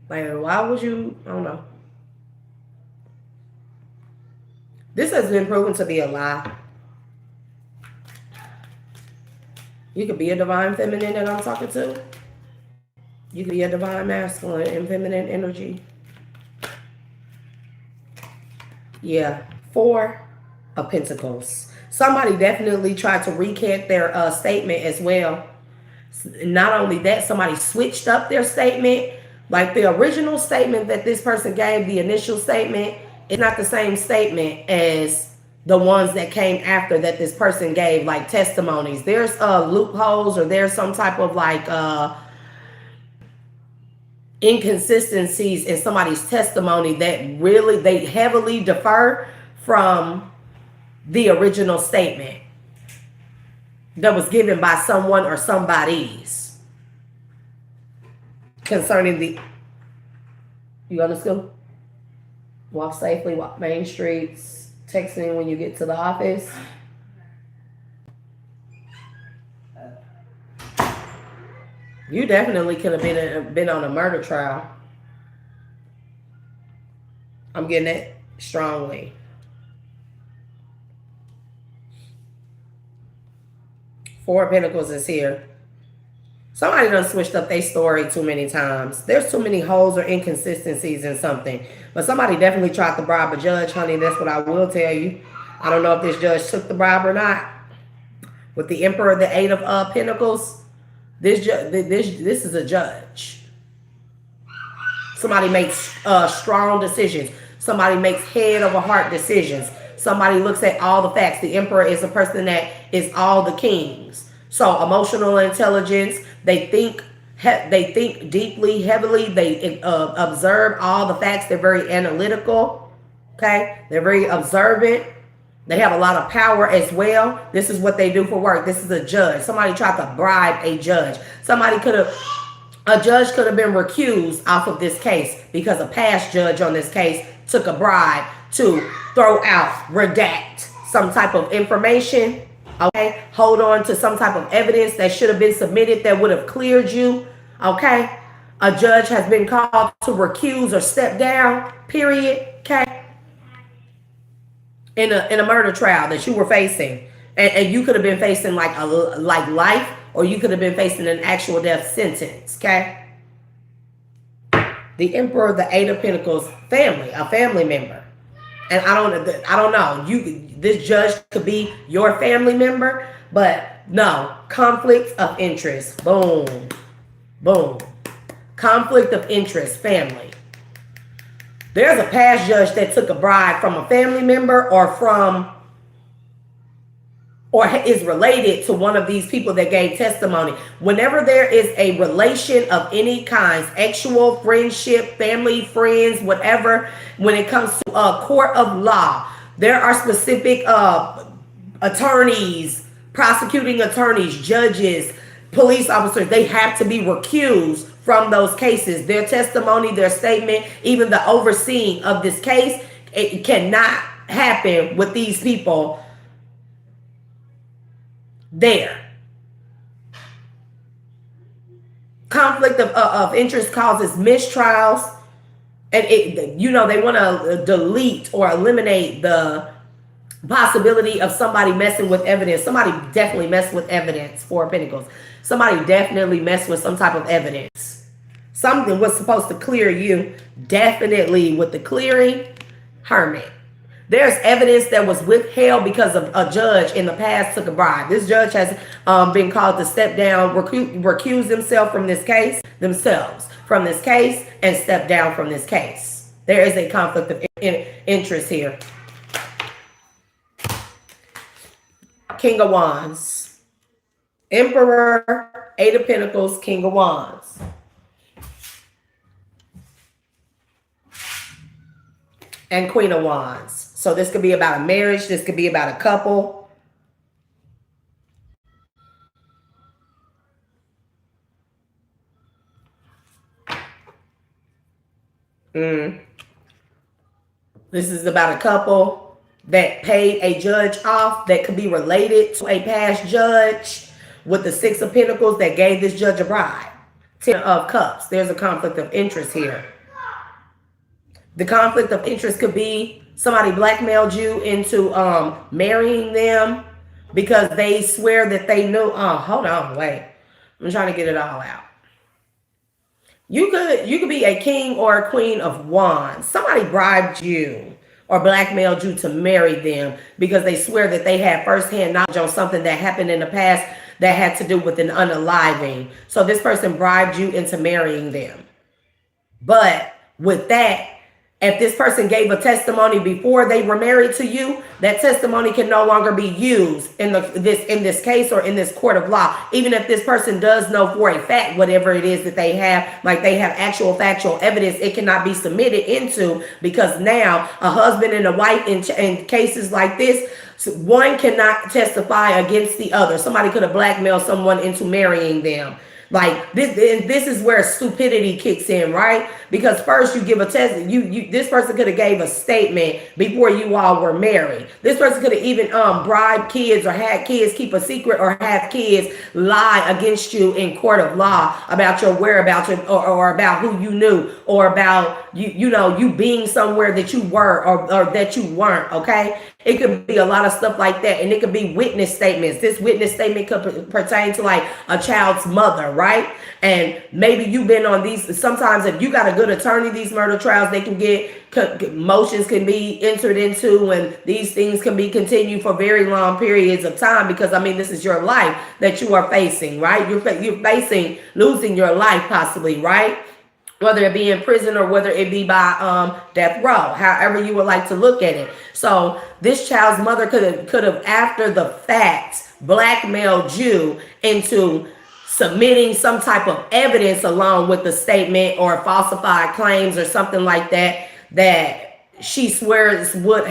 Like, why would you? I don't know. This has been proven to be a lie. You could be a divine feminine that I'm talking to. You could be a divine masculine and feminine energy. Yeah. Four of Pentacles. Somebody definitely tried to recant their statement as well. Not only that, somebody switched up their statement. Like the original statement that this person gave, the initial statement, is not the same statement as the ones that came after that this person gave, like testimonies. There's loopholes or there's some type of like inconsistencies in somebody's testimony that really, they heavily differ from the original statement that was given by someone or somebody's concerning the, you go to school, walk safely, walk main streets, texting when you get to the office. You definitely could have been on a murder trial. I'm getting it strongly. Four of Pentacles is here. Somebody done switched up their story too many times. There's too many holes or inconsistencies in something. But somebody definitely tried to bribe a judge, honey. That's what I will tell you. I don't know if this judge took the bribe or not. With the Emperor, the Eight of Pentacles, this is a judge. Somebody makes strong decisions. Somebody makes head over heart decisions. Somebody looks at all the facts. The Emperor is a person that is all the kings. So emotional intelligence. They think deeply, heavily. They observe all the facts. They're very analytical. Okay, they're very observant. They have a lot of power as well. This is what they do for work. This is a judge. Somebody tried to bribe a judge. A judge could have been recused off of this case because a past judge on this case took a bribe to throw out, redact some type of information. Okay, hold on to some type of evidence that should have been submitted that would have cleared you. Okay, a judge has been called to recuse or step down, period. Okay, in a murder trial that you were facing, and you could have been facing like life, or you could have been facing an actual death sentence. Okay, the Emperor, the Eight of Pentacles, a family member. And I don't know. This judge could be your family member, but no, conflict of interest. Boom, boom. Conflict of interest, family. There's a past judge that took a bribe from a family member or is related to one of these people that gave testimony. Whenever there is a relation of any kind, sexual, friendship, family, friends, whatever, when it comes to a court of law, there are specific attorneys, prosecuting attorneys, judges, police officers. They have to be recused from those cases. Their testimony, their statement, even the overseeing of this case, it cannot happen with these people there. Conflict of interest causes mistrials, and they want to delete or eliminate the possibility of somebody messing with evidence. Somebody definitely messed with evidence. Four of Pentacles. Somebody definitely messed with some type of evidence. Something was supposed to clear you. Definitely with the clearing, Hermit. There's evidence that was withheld because of a judge in the past took a bribe. This judge has been called to step down, recuse themselves from this case, and step down from this case. There is a conflict of interest here. King of Wands. Emperor, Eight of Pentacles, King of Wands. And Queen of Wands. So this could be about a marriage. This could be about a couple. This is about a couple that paid a judge off that could be related to a past judge with the Six of Pentacles that gave this judge a bribe. Ten of Cups. There's a conflict of interest here. The conflict of interest could be somebody blackmailed you into marrying them because they swear that they knew. Oh, hold on, wait. I'm trying to get it all out. You could be a king or a queen of wands. Somebody bribed you or blackmailed you to marry them because they swear that they had firsthand knowledge on something that happened in the past that had to do with an unaliving. So this person bribed you into marrying them. But with that, if this person gave a testimony before they were married to you, that testimony can no longer be used in this case or in this court of law. Even if this person does know for a fact whatever it is that they have, like they have actual factual evidence, it cannot be submitted into, because now a husband and a wife in cases like this, one cannot testify against the other. Somebody could have blackmailed someone into marrying them. Like this is where stupidity kicks in, right? Because first you give a test, this person could have gave a statement before you all were married. This person could have even bribed kids or had kids keep a secret or have kids lie against you in court of law about your whereabouts or about who you knew or about you being somewhere that you were or that you weren't, okay? It could be a lot of stuff like that, and it could be witness statements. This witness statement could pertain to like a child's mother, right? And maybe you've been on these. Sometimes if you got a good attorney, these murder trials, they can get motions can be entered into, and these things can be continued for very long periods of time, because I mean, this is your life that you are facing, right? You're facing losing your life possibly, right? Whether it be in prison or whether it be by death row, however you would like to look at it. So this child's mother could have after the fact blackmailed you into submitting some type of evidence along with the statement or falsified claims or something like that, that she swears would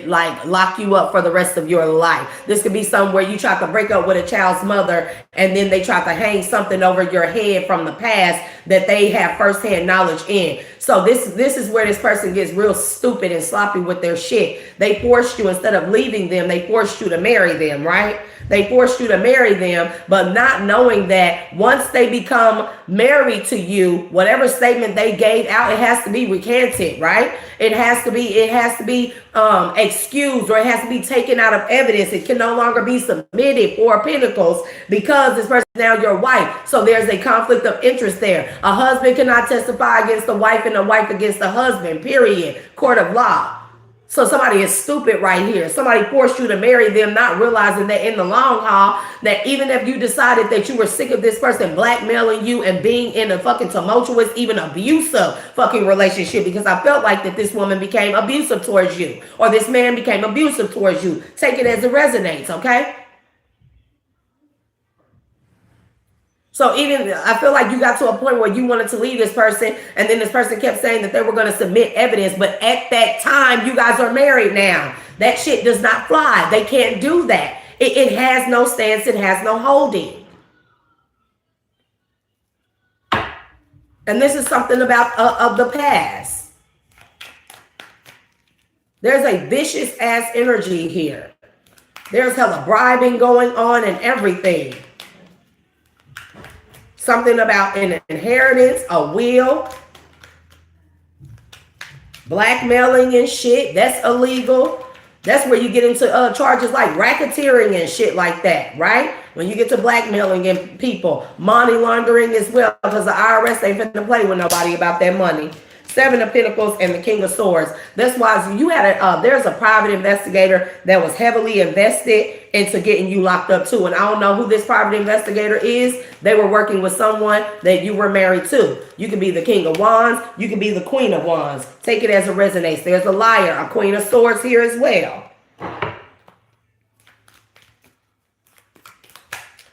like lock you up for the rest of your life. This could be somewhere you try to break up with a child's mother and then they try to hang something over your head from the past that they have firsthand knowledge in. So this is where this person gets real stupid and sloppy with their shit. They forced you, instead of leaving them, they forced you to marry them, right? They forced you to marry them, but not knowing that once they become married to you, whatever statement they gave out, it has to be recanted, right? It has to be excused, or it has to be taken out of evidence. It can no longer be submitted for Pentacles because this person is now your wife. So there's a conflict of interest there. A husband cannot testify against the wife and a wife against the husband, period. Court of law. So somebody is stupid right here. Somebody forced you to marry them, not realizing that in the long haul, that even if you decided that you were sick of this person blackmailing you and being in a fucking tumultuous, even abusive fucking relationship, because I felt like that this woman became abusive towards you, or this man became abusive towards you. Take it as it resonates, okay? So even I feel like you got to a point where you wanted to leave this person, and then this person kept saying that they were going to submit evidence. But at that time, you guys are married now. That shit does not fly. They can't do that. It has no stance. It has no holding. And this is something about of the past. There's a vicious ass energy here. There's hella bribing going on and everything. Something about an inheritance, a will, blackmailing and shit. That's illegal. That's where you get into charges like racketeering and shit like that, right? When you get to blackmailing and people, money laundering as well, because the IRS ain't finna play with nobody about that money. Seven of Pentacles and the King of Swords. That's why you had there's a private investigator that was heavily invested into getting you locked up too. And I don't know who this private investigator is. They were working with someone that you were married to. You could be the King of Wands. You could be the Queen of Wands. Take it as it resonates. There's a liar, a Queen of Swords here as well.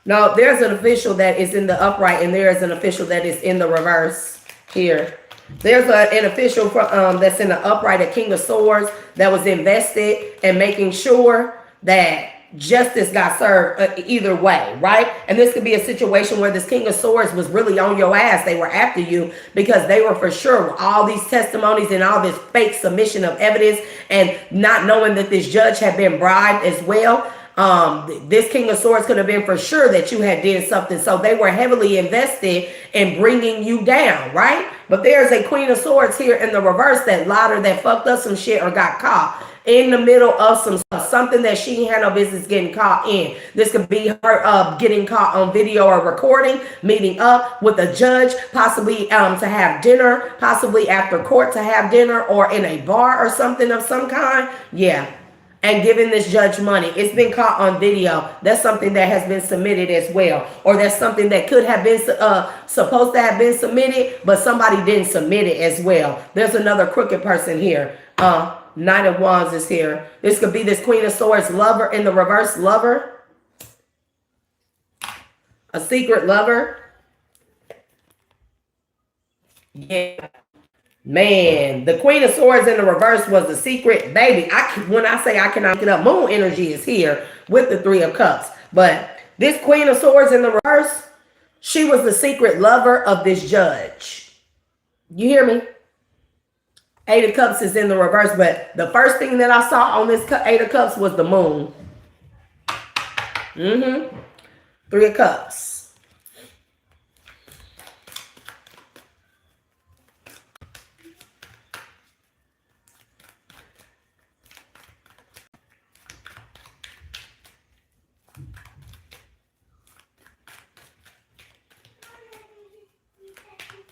No, there's an official that is in the upright, and there is an official that is in the reverse here. There's an official that's in the upright, a King of Swords, that was invested in making sure that justice got served either way, right? And this could be a situation where this King of Swords was really on your ass. They were after you because they were for sure with all these testimonies and all this fake submission of evidence, and not knowing that this judge had been bribed as well. This King of Swords could have been for sure that you had did something. So they were heavily invested in bringing you down, right? But there's a Queen of Swords here in the reverse that lied or that fucked up some shit or got caught in the middle of something that she had no business getting caught in. This could be her getting caught on video or recording, meeting up with a judge, possibly to have dinner, possibly after court to have dinner, or in a bar or something of some kind. Yeah. And giving this judge money. It's been caught on video. That's something that has been submitted as well. Or that's something that could have been supposed to have been submitted, but somebody didn't submit it as well. There's another crooked person here. Knight of Wands is here. This could be this Queen of Swords lover in the reverse, lover. A secret lover. Yeah. Man, the Queen of Swords in the reverse was the secret baby. When I say I cannot get up, Moon energy is here with the Three of Cups. But this Queen of Swords in the reverse, she was the secret lover of this judge. You hear me? Eight of Cups is in the reverse, but the first thing that I saw on this Eight of Cups was the Moon. Three of Cups.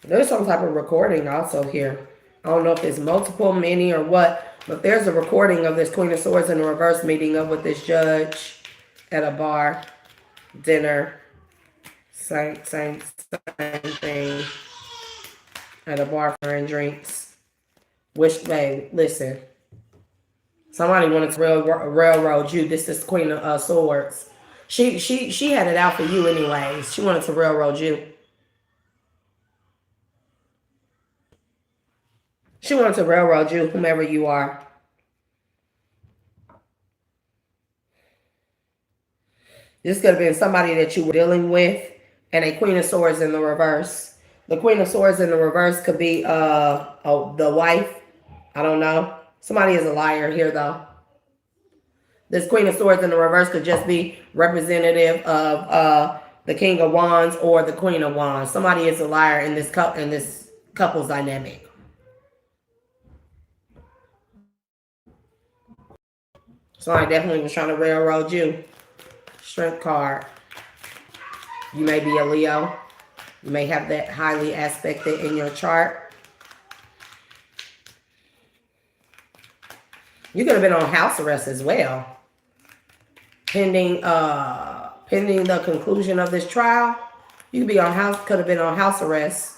There's some type of recording also here. I don't know if it's multiple, many, or what, but there's a recording of this Queen of Swords in the reverse meeting up with this judge at a bar, dinner, same thing, at a bar for and drinks. Which, babe, listen, somebody wanted to railroad you. This is Queen of Swords. She had it out for you anyways. She wanted to railroad you. She wanted to railroad you, whomever you are. This could have been somebody that you were dealing with, and a Queen of Swords in the reverse. The Queen of Swords in the reverse could be the wife. I don't know. Somebody is a liar here, though. This Queen of Swords in the reverse could just be representative of the King of Wands or the Queen of Wands. Somebody is a liar in this couple's dynamic. Somebody definitely was trying to railroad you. Strength card. You may be a Leo. You may have that highly aspected in your chart. You could have been on house arrest as well. Pending the conclusion of this trial. You could be could have been on house arrest.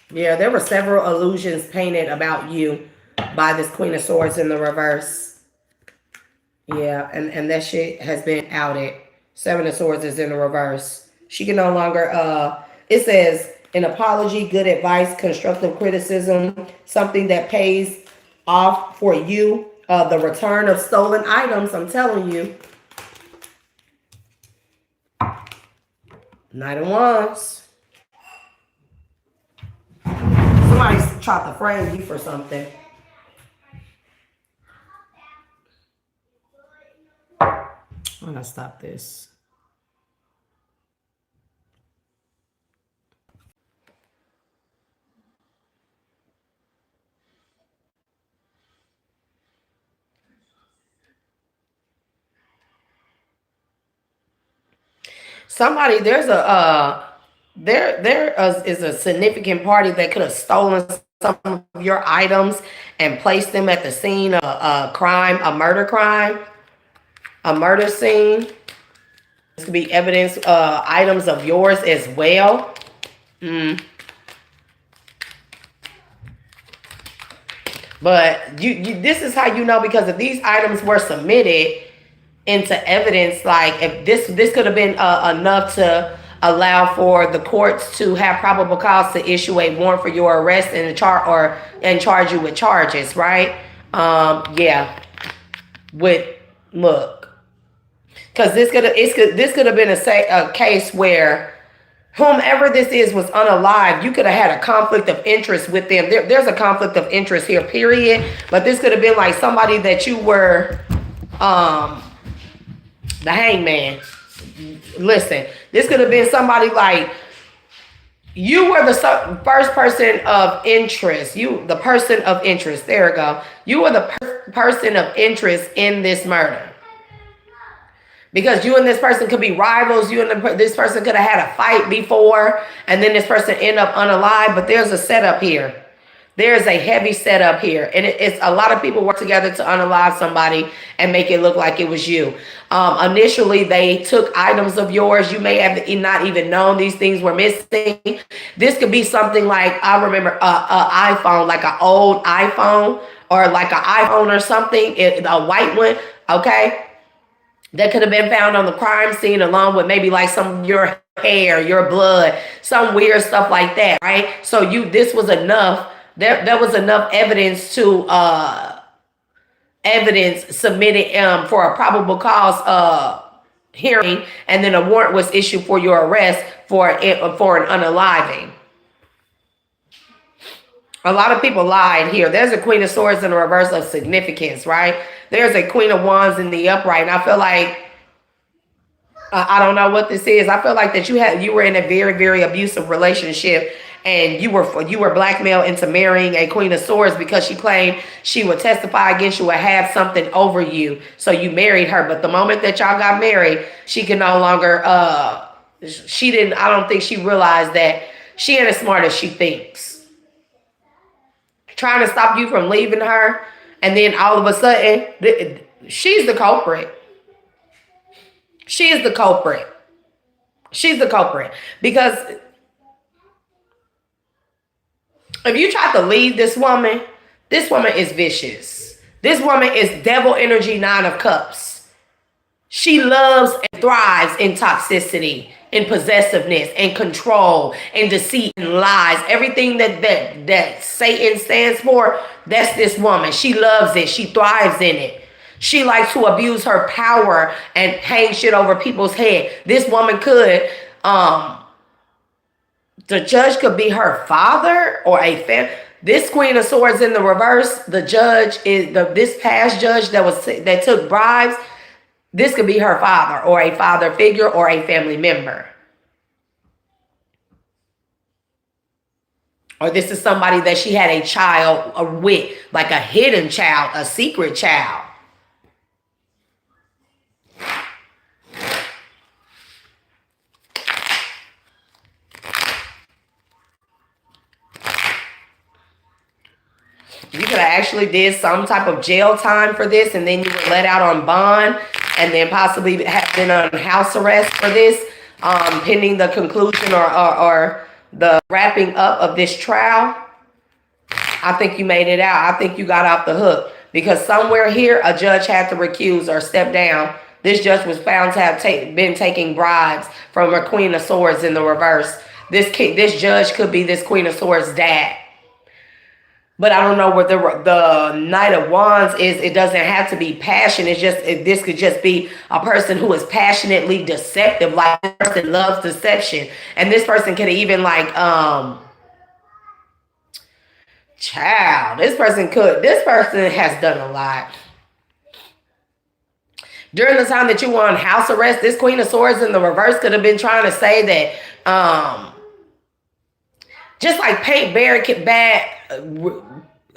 Yeah, there were several illusions painted about you by this Queen of Swords in the reverse. Yeah, and that shit has been outed. Seven of Swords is in the reverse. She can no longer, it says, an apology, good advice, constructive criticism, something that pays off for you, the return of stolen items, I'm telling you. Knight of Wands. Somebody tried to frame you for something. I'm gonna stop this. Somebody, there is a significant party that could have stolen some of your items and placed them at the scene of a crime, a murder scene. This could be evidence, items of yours as well. But this is how you know, because if these items were submitted into evidence, like if this could have been enough to allow for the courts to have probable cause to issue a warrant for your arrest and charge you with charges, right? Yeah. Look, because this could have been a case where whomever this is was unalive. You could have had a conflict of interest with them. There's a conflict of interest here, period. But this could have been like somebody that you were, the hangman. Listen, this could have been somebody like you were the first person of interest. The person of interest. There we go. You were the person of interest in this murder. Because you and this person could be rivals. You and this person could have had a fight before, and then this person end up unalive. But there's a setup here. There's a heavy setup here. And it's a lot of people work together to unalive somebody and make it look like it was you. Initially, they took items of yours. You may have not even known these things were missing. This could be something like, I remember an iPhone, like an old iPhone, or like an iPhone or something, a white one, okay? That could have been found on the crime scene along with maybe like some of your hair, your blood, some weird stuff like that, right? So this was enough. There was enough evidence to submitted for a probable cause hearing, and then a warrant was issued for your arrest for an unaliving. A lot of people lied here. There's a Queen of Swords in the reverse of significance, right? There's a Queen of Wands in the upright, and I feel like I don't know what this is. I feel like that you were in a very, very abusive relationship, and you were blackmailed into marrying a Queen of Swords because she claimed she would testify against you or have something over you. So you married her. But the moment that y'all got married, she could no longer, she didn't, I don't think she realized that she ain't as smart as she thinks. Trying to stop you from leaving her, and then all of a sudden, she's the culprit. She is the culprit. She's the culprit. Because if you try to leave this woman is vicious. This woman is devil energy, 9 of cups. She loves and thrives in toxicity, in possessiveness, and control, and deceit, and lies. Everything that Satan stands for, that's this woman. She loves it. She thrives in it. She likes to abuse her power and hang shit over people's head. This woman could, the judge could be her father or a family. This Queen of Swords in the reverse, the judge is this past judge that took bribes. This could be her father or a father figure or a family member. Or this is somebody that she had a child with, like a hidden child, a secret child. You could have actually did some type of jail time for this, and then you were let out on bond, and then possibly have been on house arrest for this, pending the conclusion or the wrapping up of this trial. I think you made it out. I think you got off the hook, because somewhere here a judge had to recuse or step down. This judge was found to have been taking bribes from a Queen of Swords in the reverse. This judge could be this Queen of Swords' dad. But I don't know what the Knight of Wands is. It doesn't have to be passion. This could just be a person who is passionately deceptive. Like, this person loves deception. And this person could even this person has done a lot. During the time that you were on house arrest, this Queen of Swords in the reverse could have been trying to say that, just like paint bad,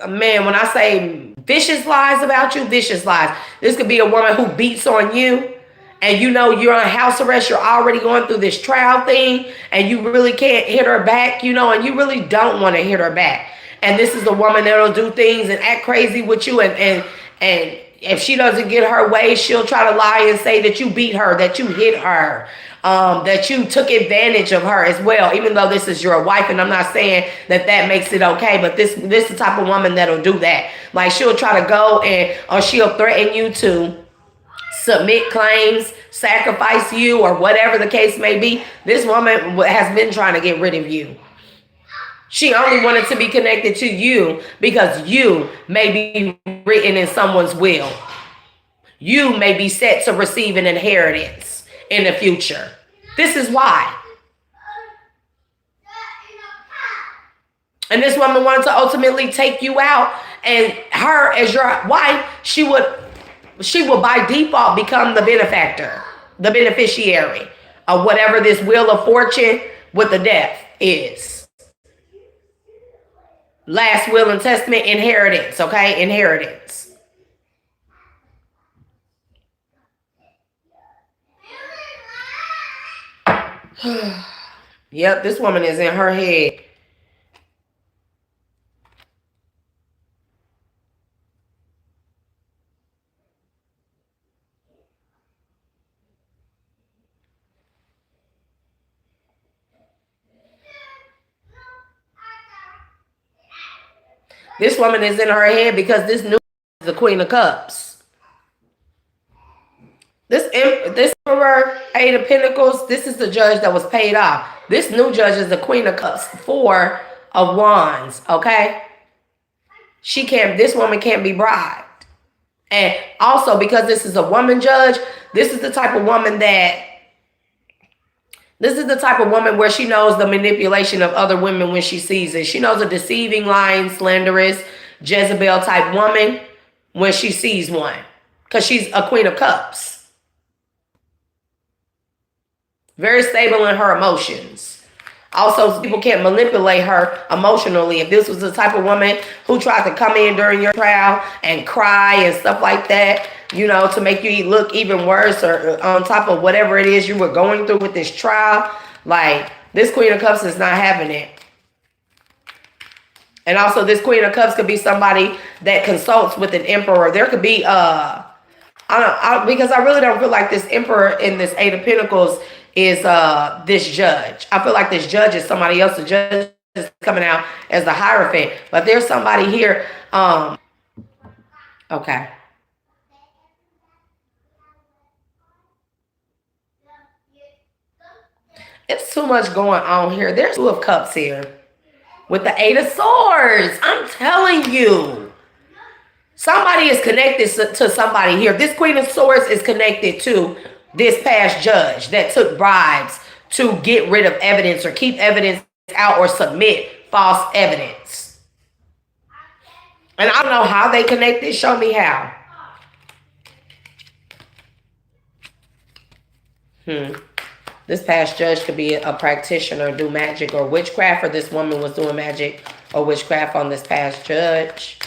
man, when I say vicious lies about you, vicious lies. This could be a woman who beats on you, and you know you're on house arrest, you're already going through this trial thing, and you really can't hit her back, and you really don't want to hit her back. And this is a woman that'll do things and act crazy with you, and if she doesn't get her way, she'll try to lie and say that you beat her, that you hit her, that you took advantage of her as well, even though this is your wife. And I'm not saying that makes it okay, but this is the type of woman that'll do that. Like, she'll try to go or she'll threaten you to submit claims, sacrifice you, or whatever the case may be. This woman has been trying to get rid of you. She only wanted to be connected to you because you may be written in someone's will. You may be set to receive an inheritance in the future. This is why. And this woman wanted to ultimately take you out, and her as your wife, she would by default become the benefactor, the beneficiary of whatever this wheel of fortune with the death is. Last will and testament, inheritance, okay? Inheritance. Yep, this woman is in her head. This woman is in her head because this new is the Queen of Cups. This Emperor, 8 of Pentacles, this is the judge that was paid off. This new judge is the Queen of Cups, 4 of Wands, okay? This woman can't be bribed. And also, because this is a woman judge, this is the type of woman where she knows the manipulation of other women when she sees it. She knows a deceiving, lying, slanderous, Jezebel type woman when she sees one, because she's a Queen of Cups. Very stable in her emotions. Also, people can't manipulate her emotionally. If this was the type of woman who tried to come in during your trial and cry and stuff like that, you know, to make you look even worse, or on top of whatever it is you were going through with this trial, like, this Queen of Cups is not having it. And also, this Queen of Cups could be somebody that consults with an emperor. There could be, because I really don't feel like this emperor in this Eight of Pentacles is this judge. I feel like this judge is somebody else. The judge is coming out as the Hierophant. But there's somebody here. Okay. It's too much going on here. There's Two of Cups here with the Eight of Swords. I'm telling you. Somebody is connected to somebody here. This Queen of Swords is connected to this past judge that took bribes to get rid of evidence or keep evidence out or submit false evidence. And I don't know how they connected. Show me how. This past judge could be a practitioner, do magic or witchcraft, or this woman was doing magic or witchcraft on this past judge.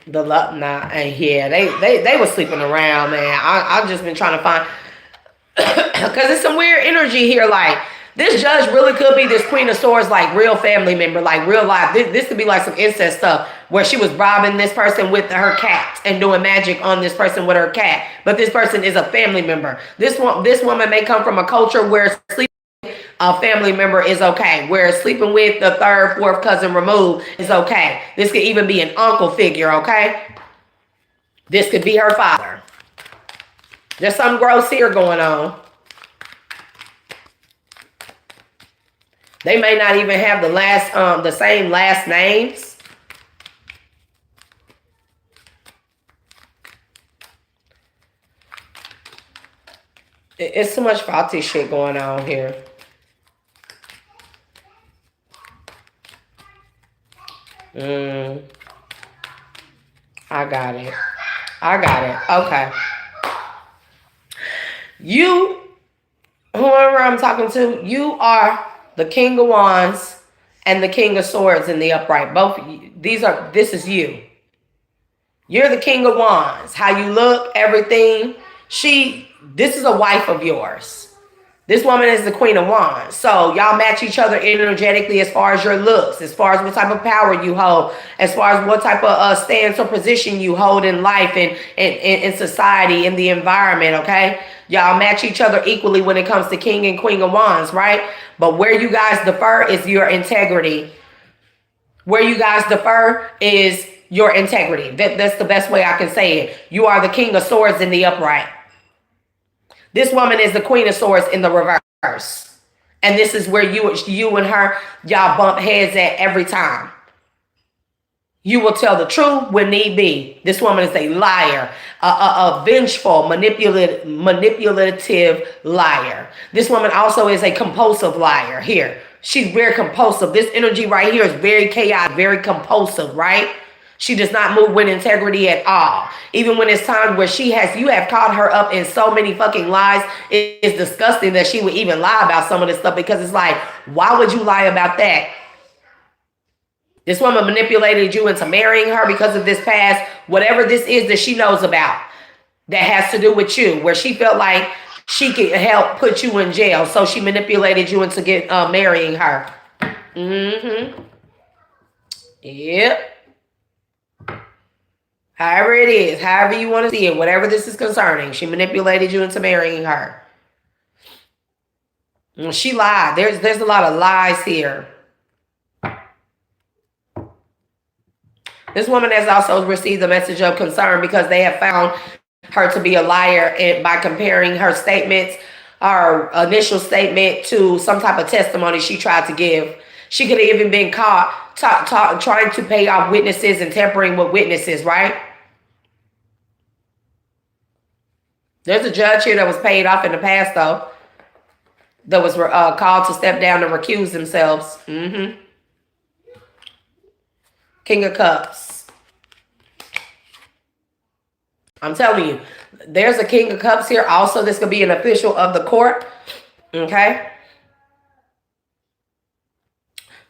The love, nah, and yeah, they were sleeping around, man. I've just been trying to find, because it's some weird energy here. Like, this judge really could be this Queen of Swords, like real family member, like real life. This could be like some incest stuff where she was bribing this person with her cat and doing magic on this person with her cat. But this person is a family member. This woman may come from a culture where sleeping a family member is okay, where sleeping with the third, fourth cousin removed is okay. This could even be an uncle figure, okay? This could be her father. There's some gross here going on. They may not even have the same last names. It's too much faulty shit going on here. I got it. Okay. You, whoever I'm talking to, you are the King of Wands and the King of Swords in the upright. This is you. You're the King of Wands. How you look, everything. This is a wife of yours. This woman is the Queen of Wands. So y'all match each other energetically as far as your looks, as far as what type of power you hold, as far as what type of stance or position you hold in life and in society, in the environment, okay? Y'all match each other equally when it comes to King and Queen of Wands, right? But where you guys differ is your integrity. Where you guys differ is your integrity. That's the best way I can say it. You are the King of Swords in the upright. This woman is the Queen of Swords in the reverse. And this is where you and her, y'all bump heads at every time. You will tell the truth when need be. This woman is a liar, a vengeful, manipulative liar. This woman also is a compulsive liar here. She's very compulsive. This energy right here is very chaotic, very compulsive, right? She does not move with integrity at all. Even when it's times where you have caught her up in so many fucking lies. It's disgusting that she would even lie about some of this stuff, because it's like, why would you lie about that? This woman manipulated you into marrying her because of this past, whatever this is that she knows about that has to do with you, where she felt like she could help put you in jail. So she manipulated you into marrying her. Yep. However it is, however you want to see it, whatever this is concerning, she manipulated you into marrying her. She lied. There's a lot of lies here. This woman has also received a message of concern because they have found her to be a liar, and by comparing her statements, her initial statement, to some type of testimony she tried to give. She could have even been caught trying to pay off witnesses and tampering with witnesses, right? There's a judge here that was paid off in the past, though, that was called to step down and recuse themselves. King of Cups. I'm telling you, there's a King of Cups here. Also, this could be an official of the court. Okay?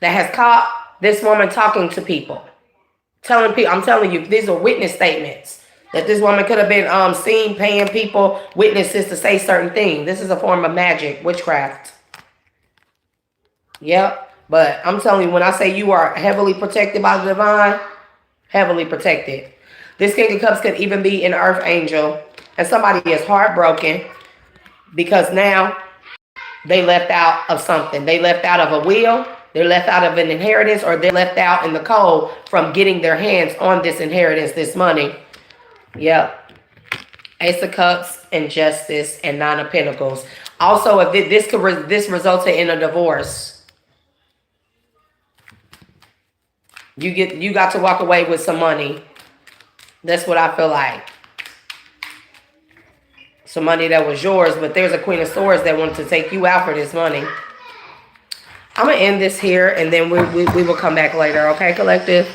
that has caught this woman talking to people. Telling people, I'm telling you, these are witness statements that this woman could have been seen paying people, witnesses, to say certain things. This is a form of magic, witchcraft. Yep. But I'm telling you, when I say you are heavily protected by the divine, heavily protected. This King of Cups could even be an earth angel, and somebody is heartbroken because now they left out of something. They left out of a will. They're left out of an inheritance, or they're left out in the cold from getting their hands on this inheritance, this money. Yep. Ace of Cups and Justice and Nine of Pentacles. Also, if this resulted in a divorce, you got to walk away with some money. That's what I feel like. Some money that was yours, but there's a Queen of Swords that wanted to take you out for this money. I'm going to end this here, and then we will come back later, okay, collective?